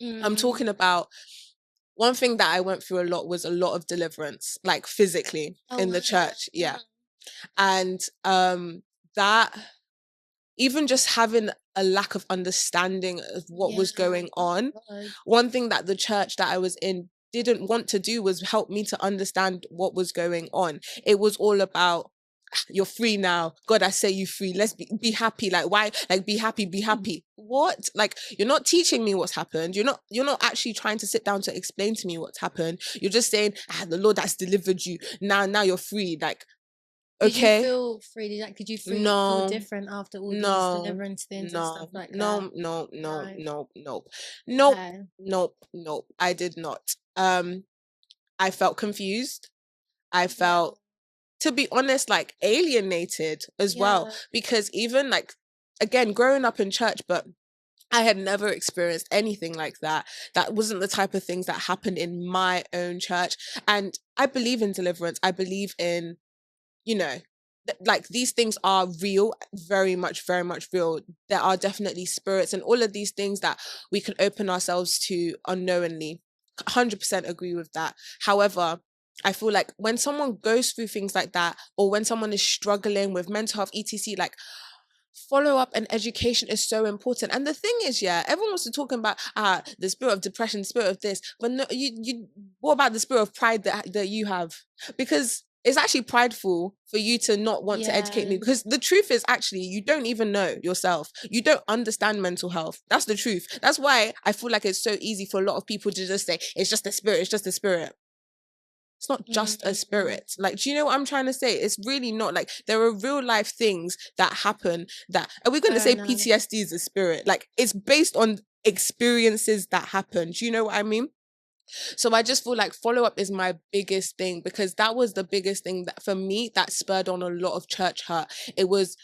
B: I'm talking about, one thing that I went through a lot was a lot of deliverance, like physically in the church. Yeah. And that, even just having a lack of understanding of what was going on, one thing that the church that I was in didn't want to do was help me to understand what was going on. It was all about, you're free now. God, I say you free. Let's be happy. Like, why? Like, be happy, be happy. What? Like, you're not teaching me what's happened. You're not actually trying to sit down to explain to me what's happened. You're just saying, the Lord has delivered you. Now you're free. Like,
A: Did you
B: okay.
A: feel free? Did you feel
B: No.
A: different after all these
B: No,
A: deliverance things and stuff like that?
B: Nope. I did not. I felt confused. I felt, to be honest, like alienated as well, because even like, again, growing up in church, but I had never experienced anything like that. That wasn't the type of things that happened in my own church. And I believe in deliverance. I believe in, you know, like these things are real, very much real. There are definitely spirits and all of these things that we can open ourselves to unknowingly. 100% agree with that. However, I feel like when someone goes through things like that, or when someone is struggling with mental health, etc., like, follow up and education is so important. And the thing is, yeah, everyone wants to talk about the spirit of depression, spirit of this, but no, you what about the spirit of pride that you have? Because it's actually prideful for you to not want to educate me, because the truth is, actually, you don't even know yourself. You don't understand mental health. That's the truth. That's why I feel like it's so easy for a lot of people to just say it's just the spirit, it's just the spirit. It's not just a spirit. Like, do you know what I'm trying to say? It's really not. Like, there are real life things that happen that, are we going to say PTSD is a spirit? Like, it's based on experiences that happen. Do you know what I mean? So I just feel like follow up is my biggest thing, because that was the biggest thing that for me that spurred on a lot of church hurt. It was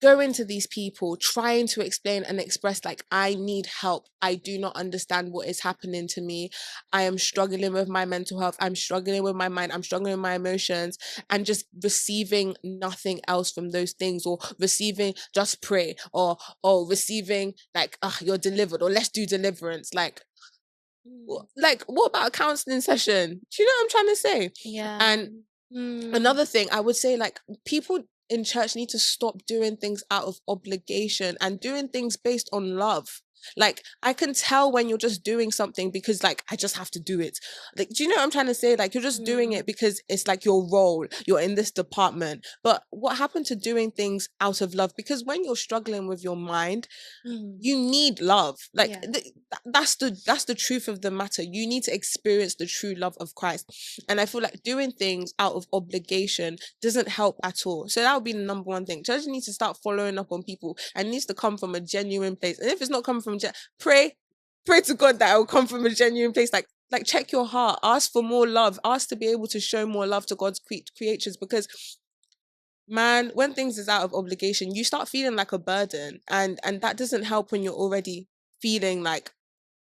B: going to these people, trying to explain and express, like, I need help. I do not understand what is happening to me. I am struggling with my mental health. I'm struggling with my mind. I'm struggling with my emotions, and just receiving nothing else from those things, or receiving just pray, or receiving like, you're delivered, or let's do deliverance. Like, what about a counseling session? Do you know what I'm trying to say? And another thing I would say, like, people in church need to stop doing things out of obligation and doing things based on love. Like, I can tell when you're just doing something because, like, I just have to do it. Like, do you know what I'm trying to say? Like, you're just doing it because it's like your role, you're in this department. But what happened to doing things out of love? Because when you're struggling with your mind, you need love. Like, that's the truth of the matter. You need to experience the true love of Christ. And I feel like doing things out of obligation doesn't help at all. So that would be the number one thing. Church needs to start following up on people, and needs to come from a genuine place. And if it's not coming from pray to God that it will come from a genuine place. Like, Like, check your heart, ask for more love, ask to be able to show more love to God's creatures, because man, when things is out of obligation, you start feeling like a burden, and that doesn't help when you're already feeling like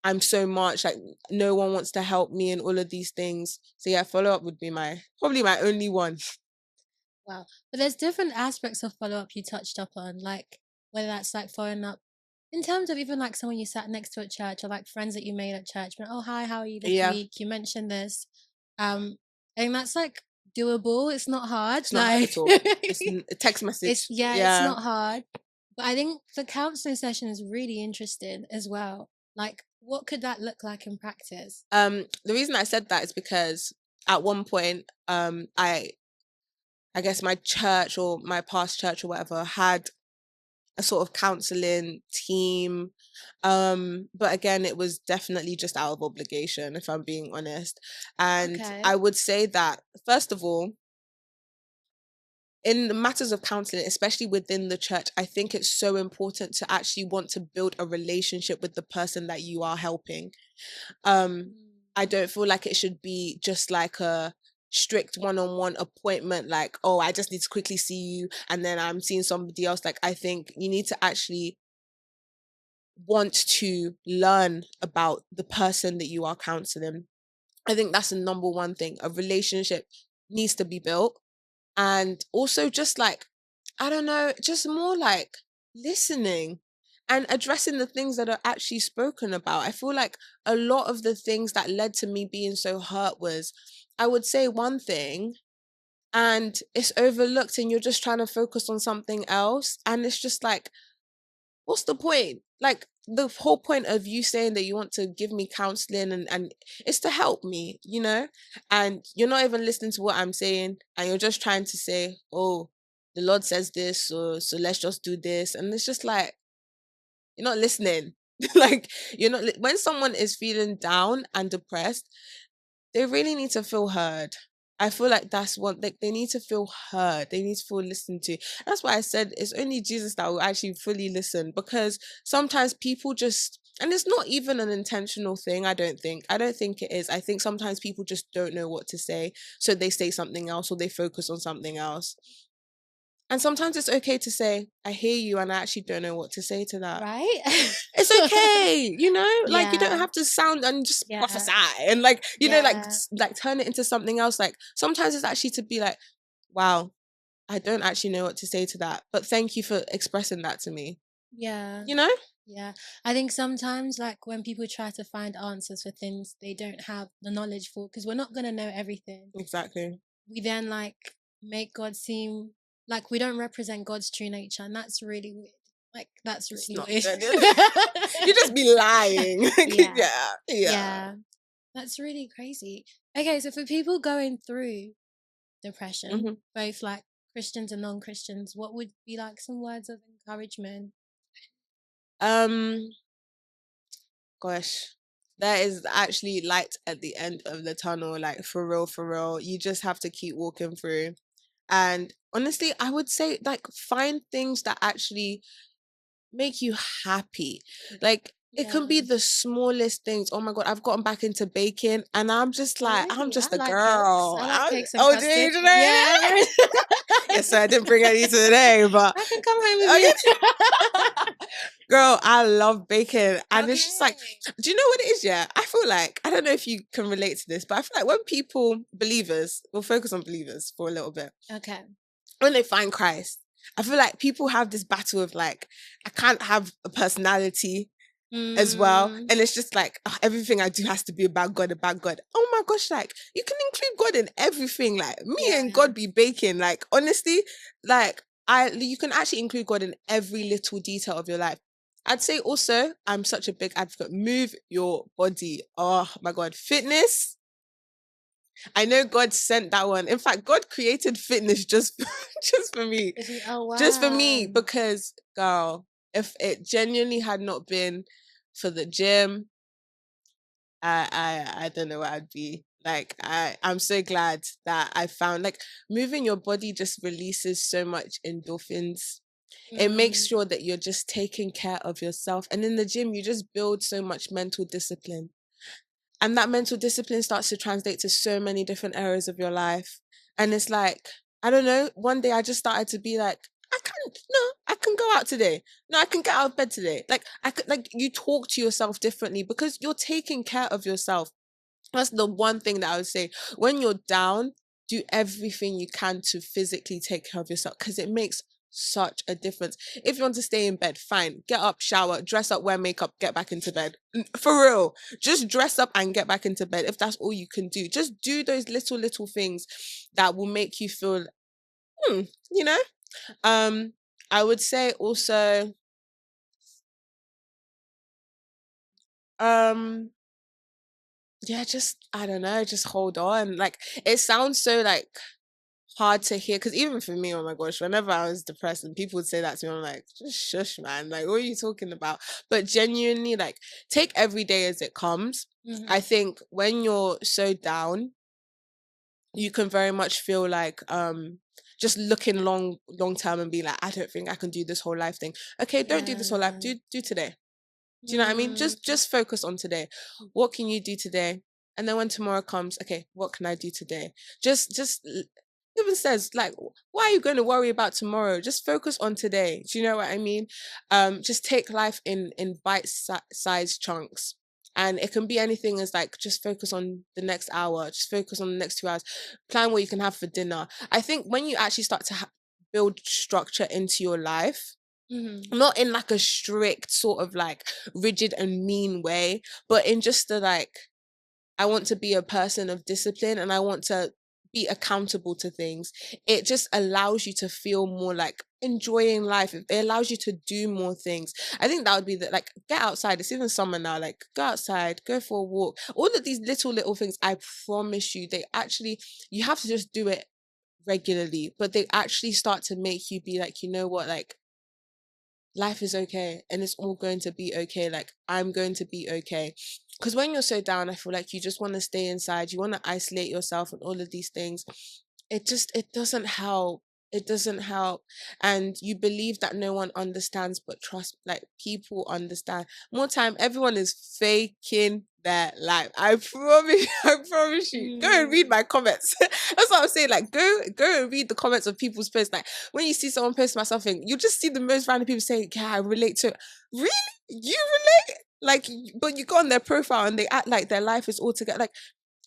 B: I'm so much, like no one wants to help me and all of these things. So yeah, follow up would be probably my only one.
A: Wow. But there's different aspects of follow up you touched up on, like whether that's like following up in terms of even like someone you sat next to at church or like friends that you made at church, but oh hi, how are you this
B: Yeah,
A: week? You mentioned this. I think that's like doable. It's not hard.
B: it's not hard
A: Like
B: at all. It's a text
A: it's
B: message.
A: yeah, it's
B: Yeah.
A: not hard. But I think the counseling session is really interesting as well. Like what could that look like in practice?
B: The reason I said that is because at one point, I guess my church or my past church or whatever had a sort of counseling team. But again, it was definitely just out of obligation, if I'm being honest. And I
A: Okay.
B: would say that, first of all, in the matters of counseling, especially within the church, I think it's so important to actually want to build a relationship with the person that you are helping.
A: Mm.
B: I don't feel like it should be just like a strict one-on-one appointment, like, oh, I just need to quickly see you and then I'm seeing somebody else. Like, I think you need to actually want to learn about the person that you are counseling. I think that's the number one thing. A relationship needs to be built. And also just like, I don't know, just more like listening and addressing the things that are actually spoken about. I feel like a lot of the things that led to me being so hurt was, I would say one thing and it's overlooked and you're just trying to focus on something else. And it's just like, what's the point? Like, the whole point of you saying that you want to give me counseling and it's to help me, you know? And you're not even listening to what I'm saying, and you're just trying to say, oh, the Lord says this, so let's just do this. And it's just like, you're not listening. Like, you're not, when someone is feeling down and depressed, they really need to feel heard. I feel like that's what they need to feel heard. They need to feel listened to. That's why I said it's only Jesus that will actually fully listen, because sometimes people just, and it's not even an intentional thing, I don't think. I don't think it is. I think sometimes people just don't know what to say. So they say something else or they focus on something else. And sometimes it's okay to say, I hear you and I actually don't know what to say to that.
A: Right?
B: It's okay, you know, like you don't
A: Yeah.
B: have to sound and just
A: Yeah.
B: prophesy and like, you know,
A: Yeah.
B: like turn it into something else. Like sometimes it's actually to be like, wow, I don't actually know what to say to that, but thank you for expressing that to me,
A: Yeah.
B: you know?
A: Yeah. I think sometimes, like, when people try to find answers for things they don't have the knowledge for, because we're not going to know everything,
B: Exactly.
A: we then, like, make God seem like we don't represent God's true nature. And that's really weird. Like, that's
B: It's
A: really
B: not
A: weird.
B: good. You just be lying.
A: Yeah.
B: Yeah, yeah.
A: Yeah. That's really crazy. Okay. So, for people going through depression,
B: Hmm.
A: both like Christians and non Christians, what would be like some words of encouragement?
B: Um, Gosh, there is actually light at the end of the tunnel, like for real, for real. You just have to keep walking through. And honestly, I would say like find things that actually make you happy. Like it can be
A: Yeah.
B: the smallest things. Oh my God, I've gotten back into baking and I'm just
A: Oh,
B: like, I'm
A: really?
B: just
A: I
B: a
A: like cakes.
B: girl.
A: I like cakes and
B: Oh, do you
A: custard.
B: today?
A: Yeah.
B: Yes, sir, I didn't bring any today, but
A: I can come home with
B: okay.
A: you.
B: Girl, I love baking. And it's just like,
A: Okay.
B: do you know what it is? Yeah. I feel like, I don't know if you can relate to this, but I feel like when people, believers, we'll focus on believers for a little bit,
A: Okay.
B: when they find Christ, I feel like people have this battle of like, I can't have a personality as well.
A: Mm,
B: And it's just like, "Ugh, everything I do has to be about God, about God." Oh my gosh, like you can include God in everything. Like me
A: yeah.
B: and God be baking. Like honestly, like you can actually include God in every little detail of your life. I'd say also, I'm such a big advocate. Move your body. Oh my God, fitness. I know God sent that one. In fact, God created fitness just just for me,
A: Oh,
B: just for
A: wow.
B: me, because girl, if it genuinely had not been for the gym, I don't know what I'd be. Like I'm so glad that I found, like, moving your body just releases so much endorphins. It makes
A: Mm,
B: sure that you're just taking care of yourself. And in the gym, you just build so much mental discipline. And that mental discipline starts to translate to so many different areas of your life. And it's like, I don't know, one day I just started to be like, I can go out today. No, I can get out of bed today. Like I could, like, you talk to yourself differently because you're taking care of yourself. That's the one thing that I would say. When you're down, do everything you can to physically take care of yourself because it makes such a difference. If you want to stay in bed, fine. Get up, shower, dress up, wear makeup, get back into bed. For real. Just dress up and get back into bed if that's all you can do. Just do those little things that will make you feel, you know? I would say also, um, yeah, just I don't know, just hold on. Like it sounds so like hard to hear because even for me, oh my gosh, whenever I was depressed and people would say that to me, I'm like, just shush, man. Like, what are you talking about? But genuinely, like, take every day as it comes. I think when you're so down, you can very much feel like just looking long term and be like, I don't think I can do this whole life thing. Okay, don't do this whole life.
A: Yeah.
B: Do today. Do you know what I mean?
A: Mm.
B: Just focus on today. What can you do today? And then when tomorrow comes, okay, what can I do today? Even says like, why are you going to worry about tomorrow? Just focus on today. Do you know what I mean? Just take life in bite-sized chunks. And it can be anything as like just focus on the next hour, just focus on the next 2 hours, plan what you can have for dinner. I think when you actually start to build structure into your life, not in like a strict sort of like rigid and mean way, but in just the like, I want to be a person of discipline and I want to be accountable to things. It just allows you to feel more like enjoying life. It allows you to do more things. I think that would be the like get outside. It's even summer now. Like go outside, go for a walk. All of these little things, I promise you, they actually you have to just do it regularly, but they actually start to make you be like, you know what, like life is okay and it's all going to be okay. Like I'm going to be okay. Because when you're so down, I feel like you just want to stay inside, you want to isolate yourself and all of these things. It doesn't help. It doesn't help. And you believe that no one understands, but trust, like people understand. More time, everyone is faking their life. I promise, I promise you. Go and read
A: Mm.
B: my comments. That's what I'm saying. Like, go and read the comments of people's posts. Like, when you see someone post about something, you just see the most random people saying, "Yeah, I relate to it." Really, you relate? Like, but you go on their profile and they act like their life is all together. Like,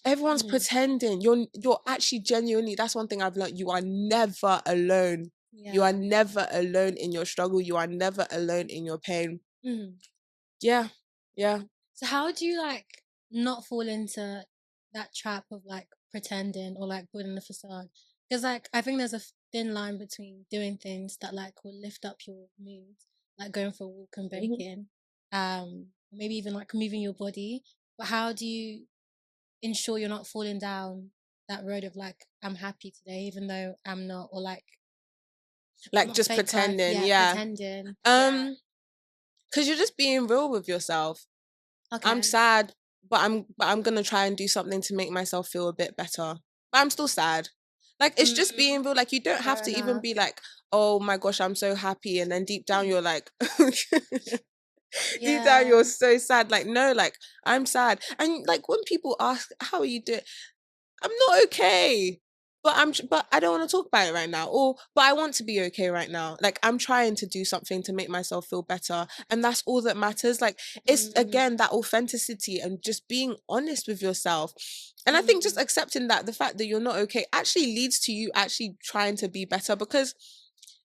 B: everyone's pretending. You're actually genuinely. That's one thing I've learned. You are never alone. You are
A: Yeah.
B: never alone in your struggle. You are never alone in your pain.
A: Mhm.
B: Yeah, yeah.
A: So how do you like not fall into that trap of like pretending or like putting the facade? Because like I think there's a thin line between doing things that like will lift up your mood, like going for a walk and baking, maybe even like moving your body. But how do you ensure you're not falling down that road of like I'm happy today even though I'm not, or like
B: Like
A: not
B: just
A: fake life,
B: pretending.
A: yeah,
B: Yeah.
A: pretending.
B: Because you're just being real with yourself. I'm
A: Okay.
B: sad, but I'm gonna try and do something to make myself feel a bit better. But I'm still sad. Like it's just
A: Mm,
B: being real. Like you don't have
A: fair
B: to even
A: enough.
B: be like, oh my gosh, I'm so happy, and then deep down you're like, deep down
A: Yeah.
B: you're so sad. Like no, like I'm sad, and like when people ask, how are you doing? I'm not okay. But I don't want to talk about it right now. Or but I want to be okay right now. Like I'm trying to do something to make myself feel better. And that's all that matters. Like it's
A: Mm,
B: again that authenticity and just being honest with yourself. And I think just
A: mm,
B: accepting that the fact that you're not okay actually leads to you actually trying to be better because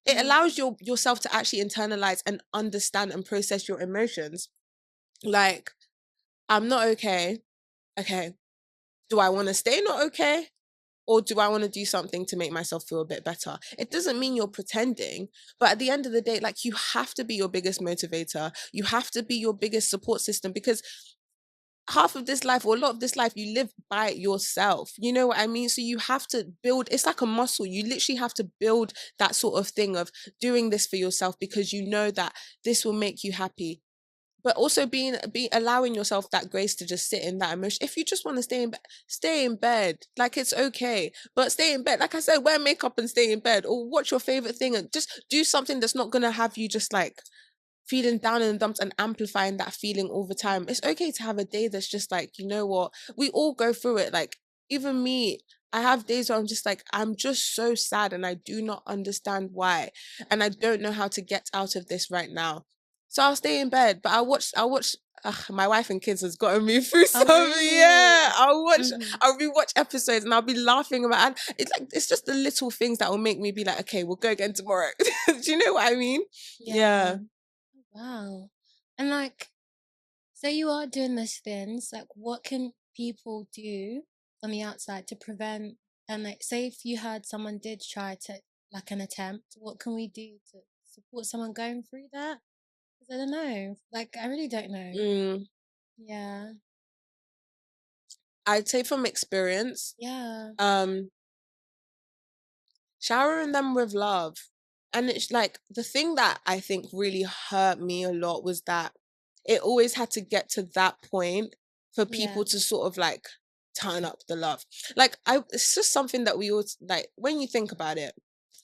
B: it allows
A: mm,
B: yourself to actually internalize and understand and process your emotions. Like, I'm not okay. Okay. Do I want to stay not okay? Or do I want to do something to make myself feel a bit better? It doesn't mean you're pretending, but at the end of the day, like you have to be your biggest motivator. You have to be your biggest support system because half of this life or a lot of this life you live by yourself. You know what I mean? So you have to build, it's like a muscle. You literally have to build that sort of thing of doing this for yourself because you know that this will make you happy, but also be allowing yourself that grace to just sit in that emotion. If you just want to stay in bed, stay in bed. Like it's okay, but stay in bed. Like I said, wear makeup and stay in bed, or watch your favorite thing and just do something that's not gonna have you just like feeling down in the dumps and amplifying that feeling all the time. It's okay to have a day that's just like, you know what, we all go through it. Like, even me, I have days where I'm just like, I'm just so sad and I do not understand why. And I don't know how to get out of this right now. So I'll stay in bed, but I'll watch my wife and kids has gotten me through
A: Oh,
B: some.
A: really?
B: Yeah,
A: Mm-hmm.
B: I'll rewatch episodes and I'll be laughing about, and it's like, it's just the little things that will make me be like, okay, we'll go again tomorrow. Do you know what I mean?
A: Yeah.
B: Yeah.
A: Wow. And like, say you are doing these things, like what can people do on the outside to prevent, and like say if you heard someone did try to like an attempt, what can we do to support someone going through that? 'Cause I don't know. Like I really don't know.
B: Mm,
A: Yeah.
B: I'd say from experience,
A: Yeah.
B: um, showering them with love. And it's like, the thing that I think really hurt me a lot was that it always had to get to that point for
A: Yeah.
B: people to sort of like turn up the love. Like, it's just something that we all like, when you think about it,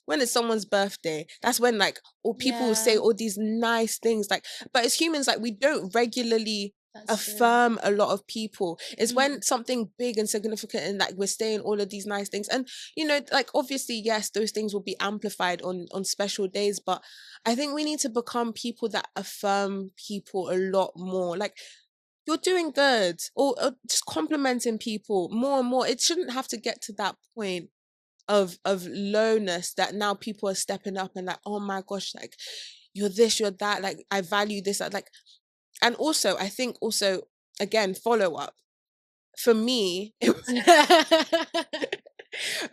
B: when it's someone's birthday, that's when like all people will say
A: Yeah.
B: all these nice things. Like, but as humans, like, we don't regularly
A: That's true.
B: affirm a lot of people. It's
A: Mm.
B: when something big and significant and like we're saying all of these nice things. And like, obviously, yes, those things will be amplified on special days, but I think we need to become people that affirm people a lot more. Like, you're doing good, or just complimenting people more and more. It shouldn't have to get to that point of lowness that now people are stepping up and like, oh my gosh, like, you're this, you're that, like, I value this, like. And also, I think also, again, follow up for me. Can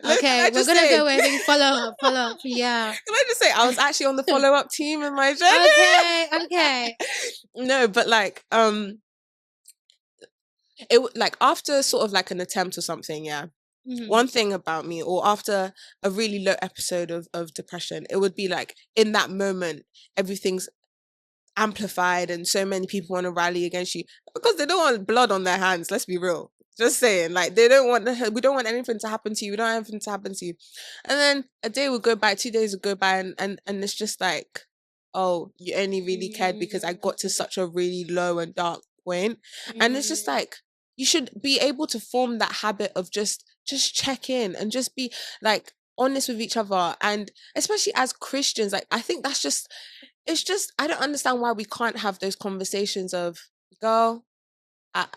A: Okay,
B: I
A: we're
B: just
A: gonna
B: say,
A: go with a follow up, follow up. Yeah.
B: can I just say, I was actually on the follow up team in my journey.
A: Okay, okay.
B: No, but like, like, after sort of like an attempt or something, yeah.
A: Mm-hmm.
B: One thing about me, or after a really low episode of depression, it would be like, in that moment, everything's amplified and so many people want to rally against you because they don't want blood on their hands. Let's be real. Just saying, like, they don't want we don't want anything to happen to you. We don't want anything to happen to you. And then a day will go by, 2 days will go by, and it's just like, oh, you only really cared because I got to such a really low and dark point. And it's just
A: Mm,
B: like, you should be able to form that habit of just check in and just be like honest with each other. And especially as Christians, like, I think that's just, it's just, I don't understand why we can't have those conversations of, girl,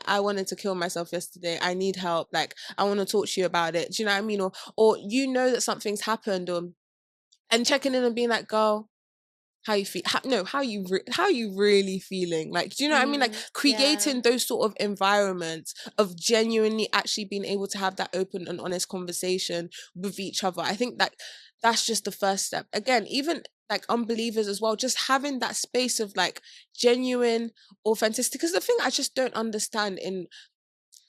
B: I wanted to kill myself yesterday. I need help. Like, I want to talk to you about it. Do you know what I mean? Or that something's happened, and checking in and being like, girl, how you feel? No, how you really feeling? Like, do you know what I mean? Like,
A: yeah.
B: creating those sort of environments of genuinely actually being able to have that open and honest conversation with each other. I think that that's just the first step. Again, even like unbelievers as well, just having that space of like genuine authenticity. Because the thing I just don't understand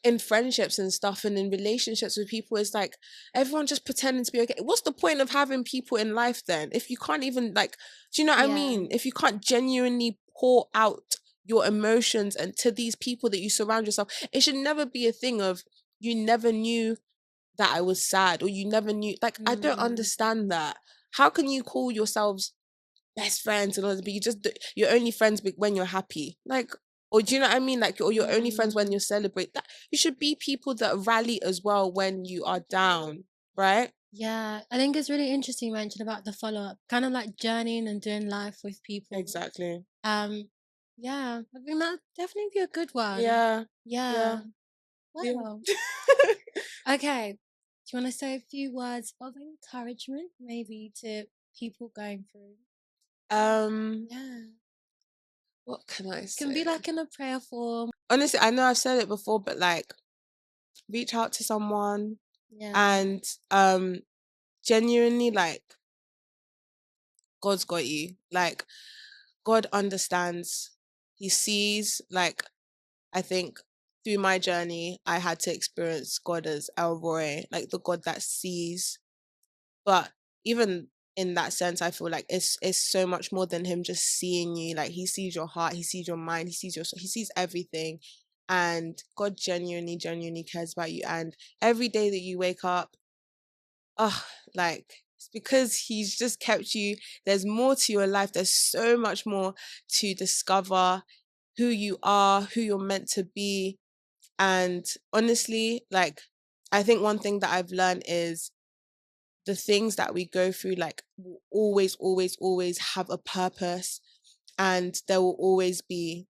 B: in friendships and stuff and in relationships with people is like, everyone just pretending to be okay. What's the point of having people in life then if you can't even, like, do you know what I
A: Yeah.
B: mean? If you can't genuinely pour out your emotions and to these people that you surround yourself, it should never be a thing of, you never knew that I was sad, or you never knew. Like, I don't
A: Mm,
B: understand that. How can you call yourselves best friends and all that, but you're only friends when you're happy? Like, or do you know what I mean? Like, or you're only friends when
A: mm.
B: you celebrate. That you should be people that rally as well when you are down, right?
A: Yeah, I think it's really interesting you mentioned about the follow up, kind of like journeying and doing life with people.
B: Exactly.
A: Um, yeah, I think that definitely be a good one.
B: Yeah. Yeah.
A: Yeah.
B: Yeah.
A: Wow. Okay. Do you want to say a few words of encouragement, maybe to people going through?
B: um,
A: Yeah.
B: what can I
A: Can be
B: say?
A: like in a prayer form.
B: Honestly, I know I've said it before, but like, reach out to someone
A: Yeah.
B: and genuinely, like, God's got you. Like, God understands. He sees. Like, I think through my journey, I had to experience God as Elroy, like the God that sees. But even in that sense, I feel like it's so much more than him just seeing you. Like, he sees your heart, he sees your mind, he sees he sees everything. And God genuinely cares about you. And every day that you wake up, oh, like, It's because he's just kept you. There's more to your life. There's so much more to discover, who you are, who you're meant to be. And honestly, like, I think one thing that I've learned is the things that we go through, like, will always, always, always have a purpose. And there will always be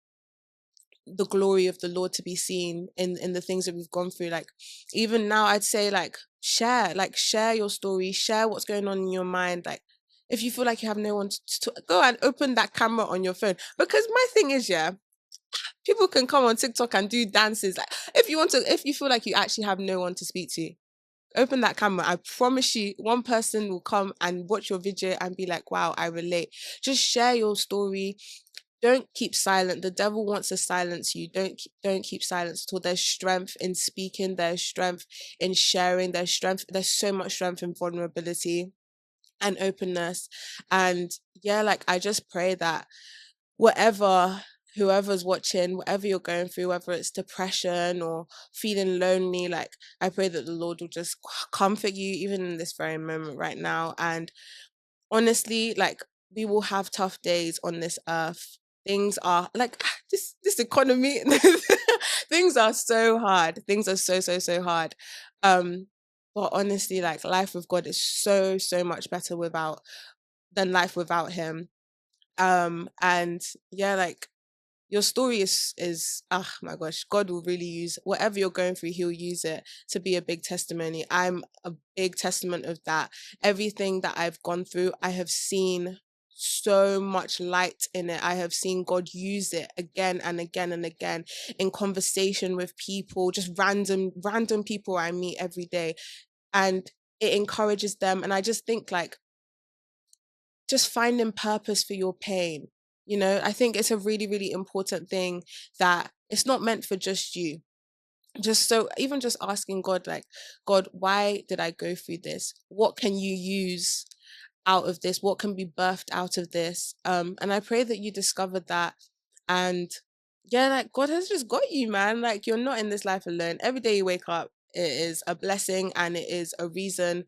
B: the glory of the Lord to be seen in the things that we've gone through. Like, even now, I'd say, like share your story, share what's going on in your mind. Like, if you feel like you have no one to go and open that camera on your phone. Because my thing is, yeah, people can come on TikTok and do dances. Like, if you feel like you actually have no one to speak to, open that camera. I promise you, one person will come and watch your video and be like, wow, I relate. Just share your story. Don't keep silent. The devil wants to silence you. Don't keep silence at all. There's strength in speaking. There's strength in sharing. There's strength. There's so much strength in vulnerability and openness. And yeah, like, I just pray that whatever whoever's watching, whatever you're going through, whether it's depression or feeling lonely, like, I pray that the Lord will just comfort you even in this very moment right now. And honestly, like, we will have tough days on this earth. Things are like, this economy. Things are so hard. Things are so hard. Um, but honestly, like, life with God is so much better without than life without Him. And yeah, like, your story is oh my gosh, God will really use whatever you're going through. He'll use it to be a big testimony. I'm a big testament of that. Everything that I've gone through, I have seen so much light in it. I have seen God use it again and again and again in conversation with people, just random people I meet every day. And it encourages them. And I just think, like, just finding purpose for your pain. I think it's a really important thing, that it's not meant for just you. Just so, even just asking God, like, God, why did I go through this? What can you use out of this? What can be birthed out of this? And I pray that you discovered that. And yeah, like, God has just got you, man. Like, you're not in this life alone. Every day you wake up, it is a blessing, and it is a reason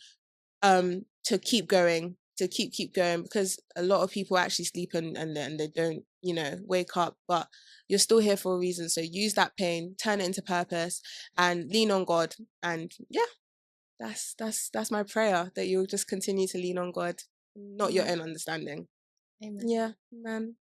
B: to keep going, to keep going, because a lot of people actually sleep, and they don't, wake up. But you're still here for a reason. So use that pain, turn it into purpose, and lean on God. And yeah, that's my prayer, that you'll just continue to lean on God, not your
A: Amen.
B: own understanding.
A: Amen.
B: Yeah, man.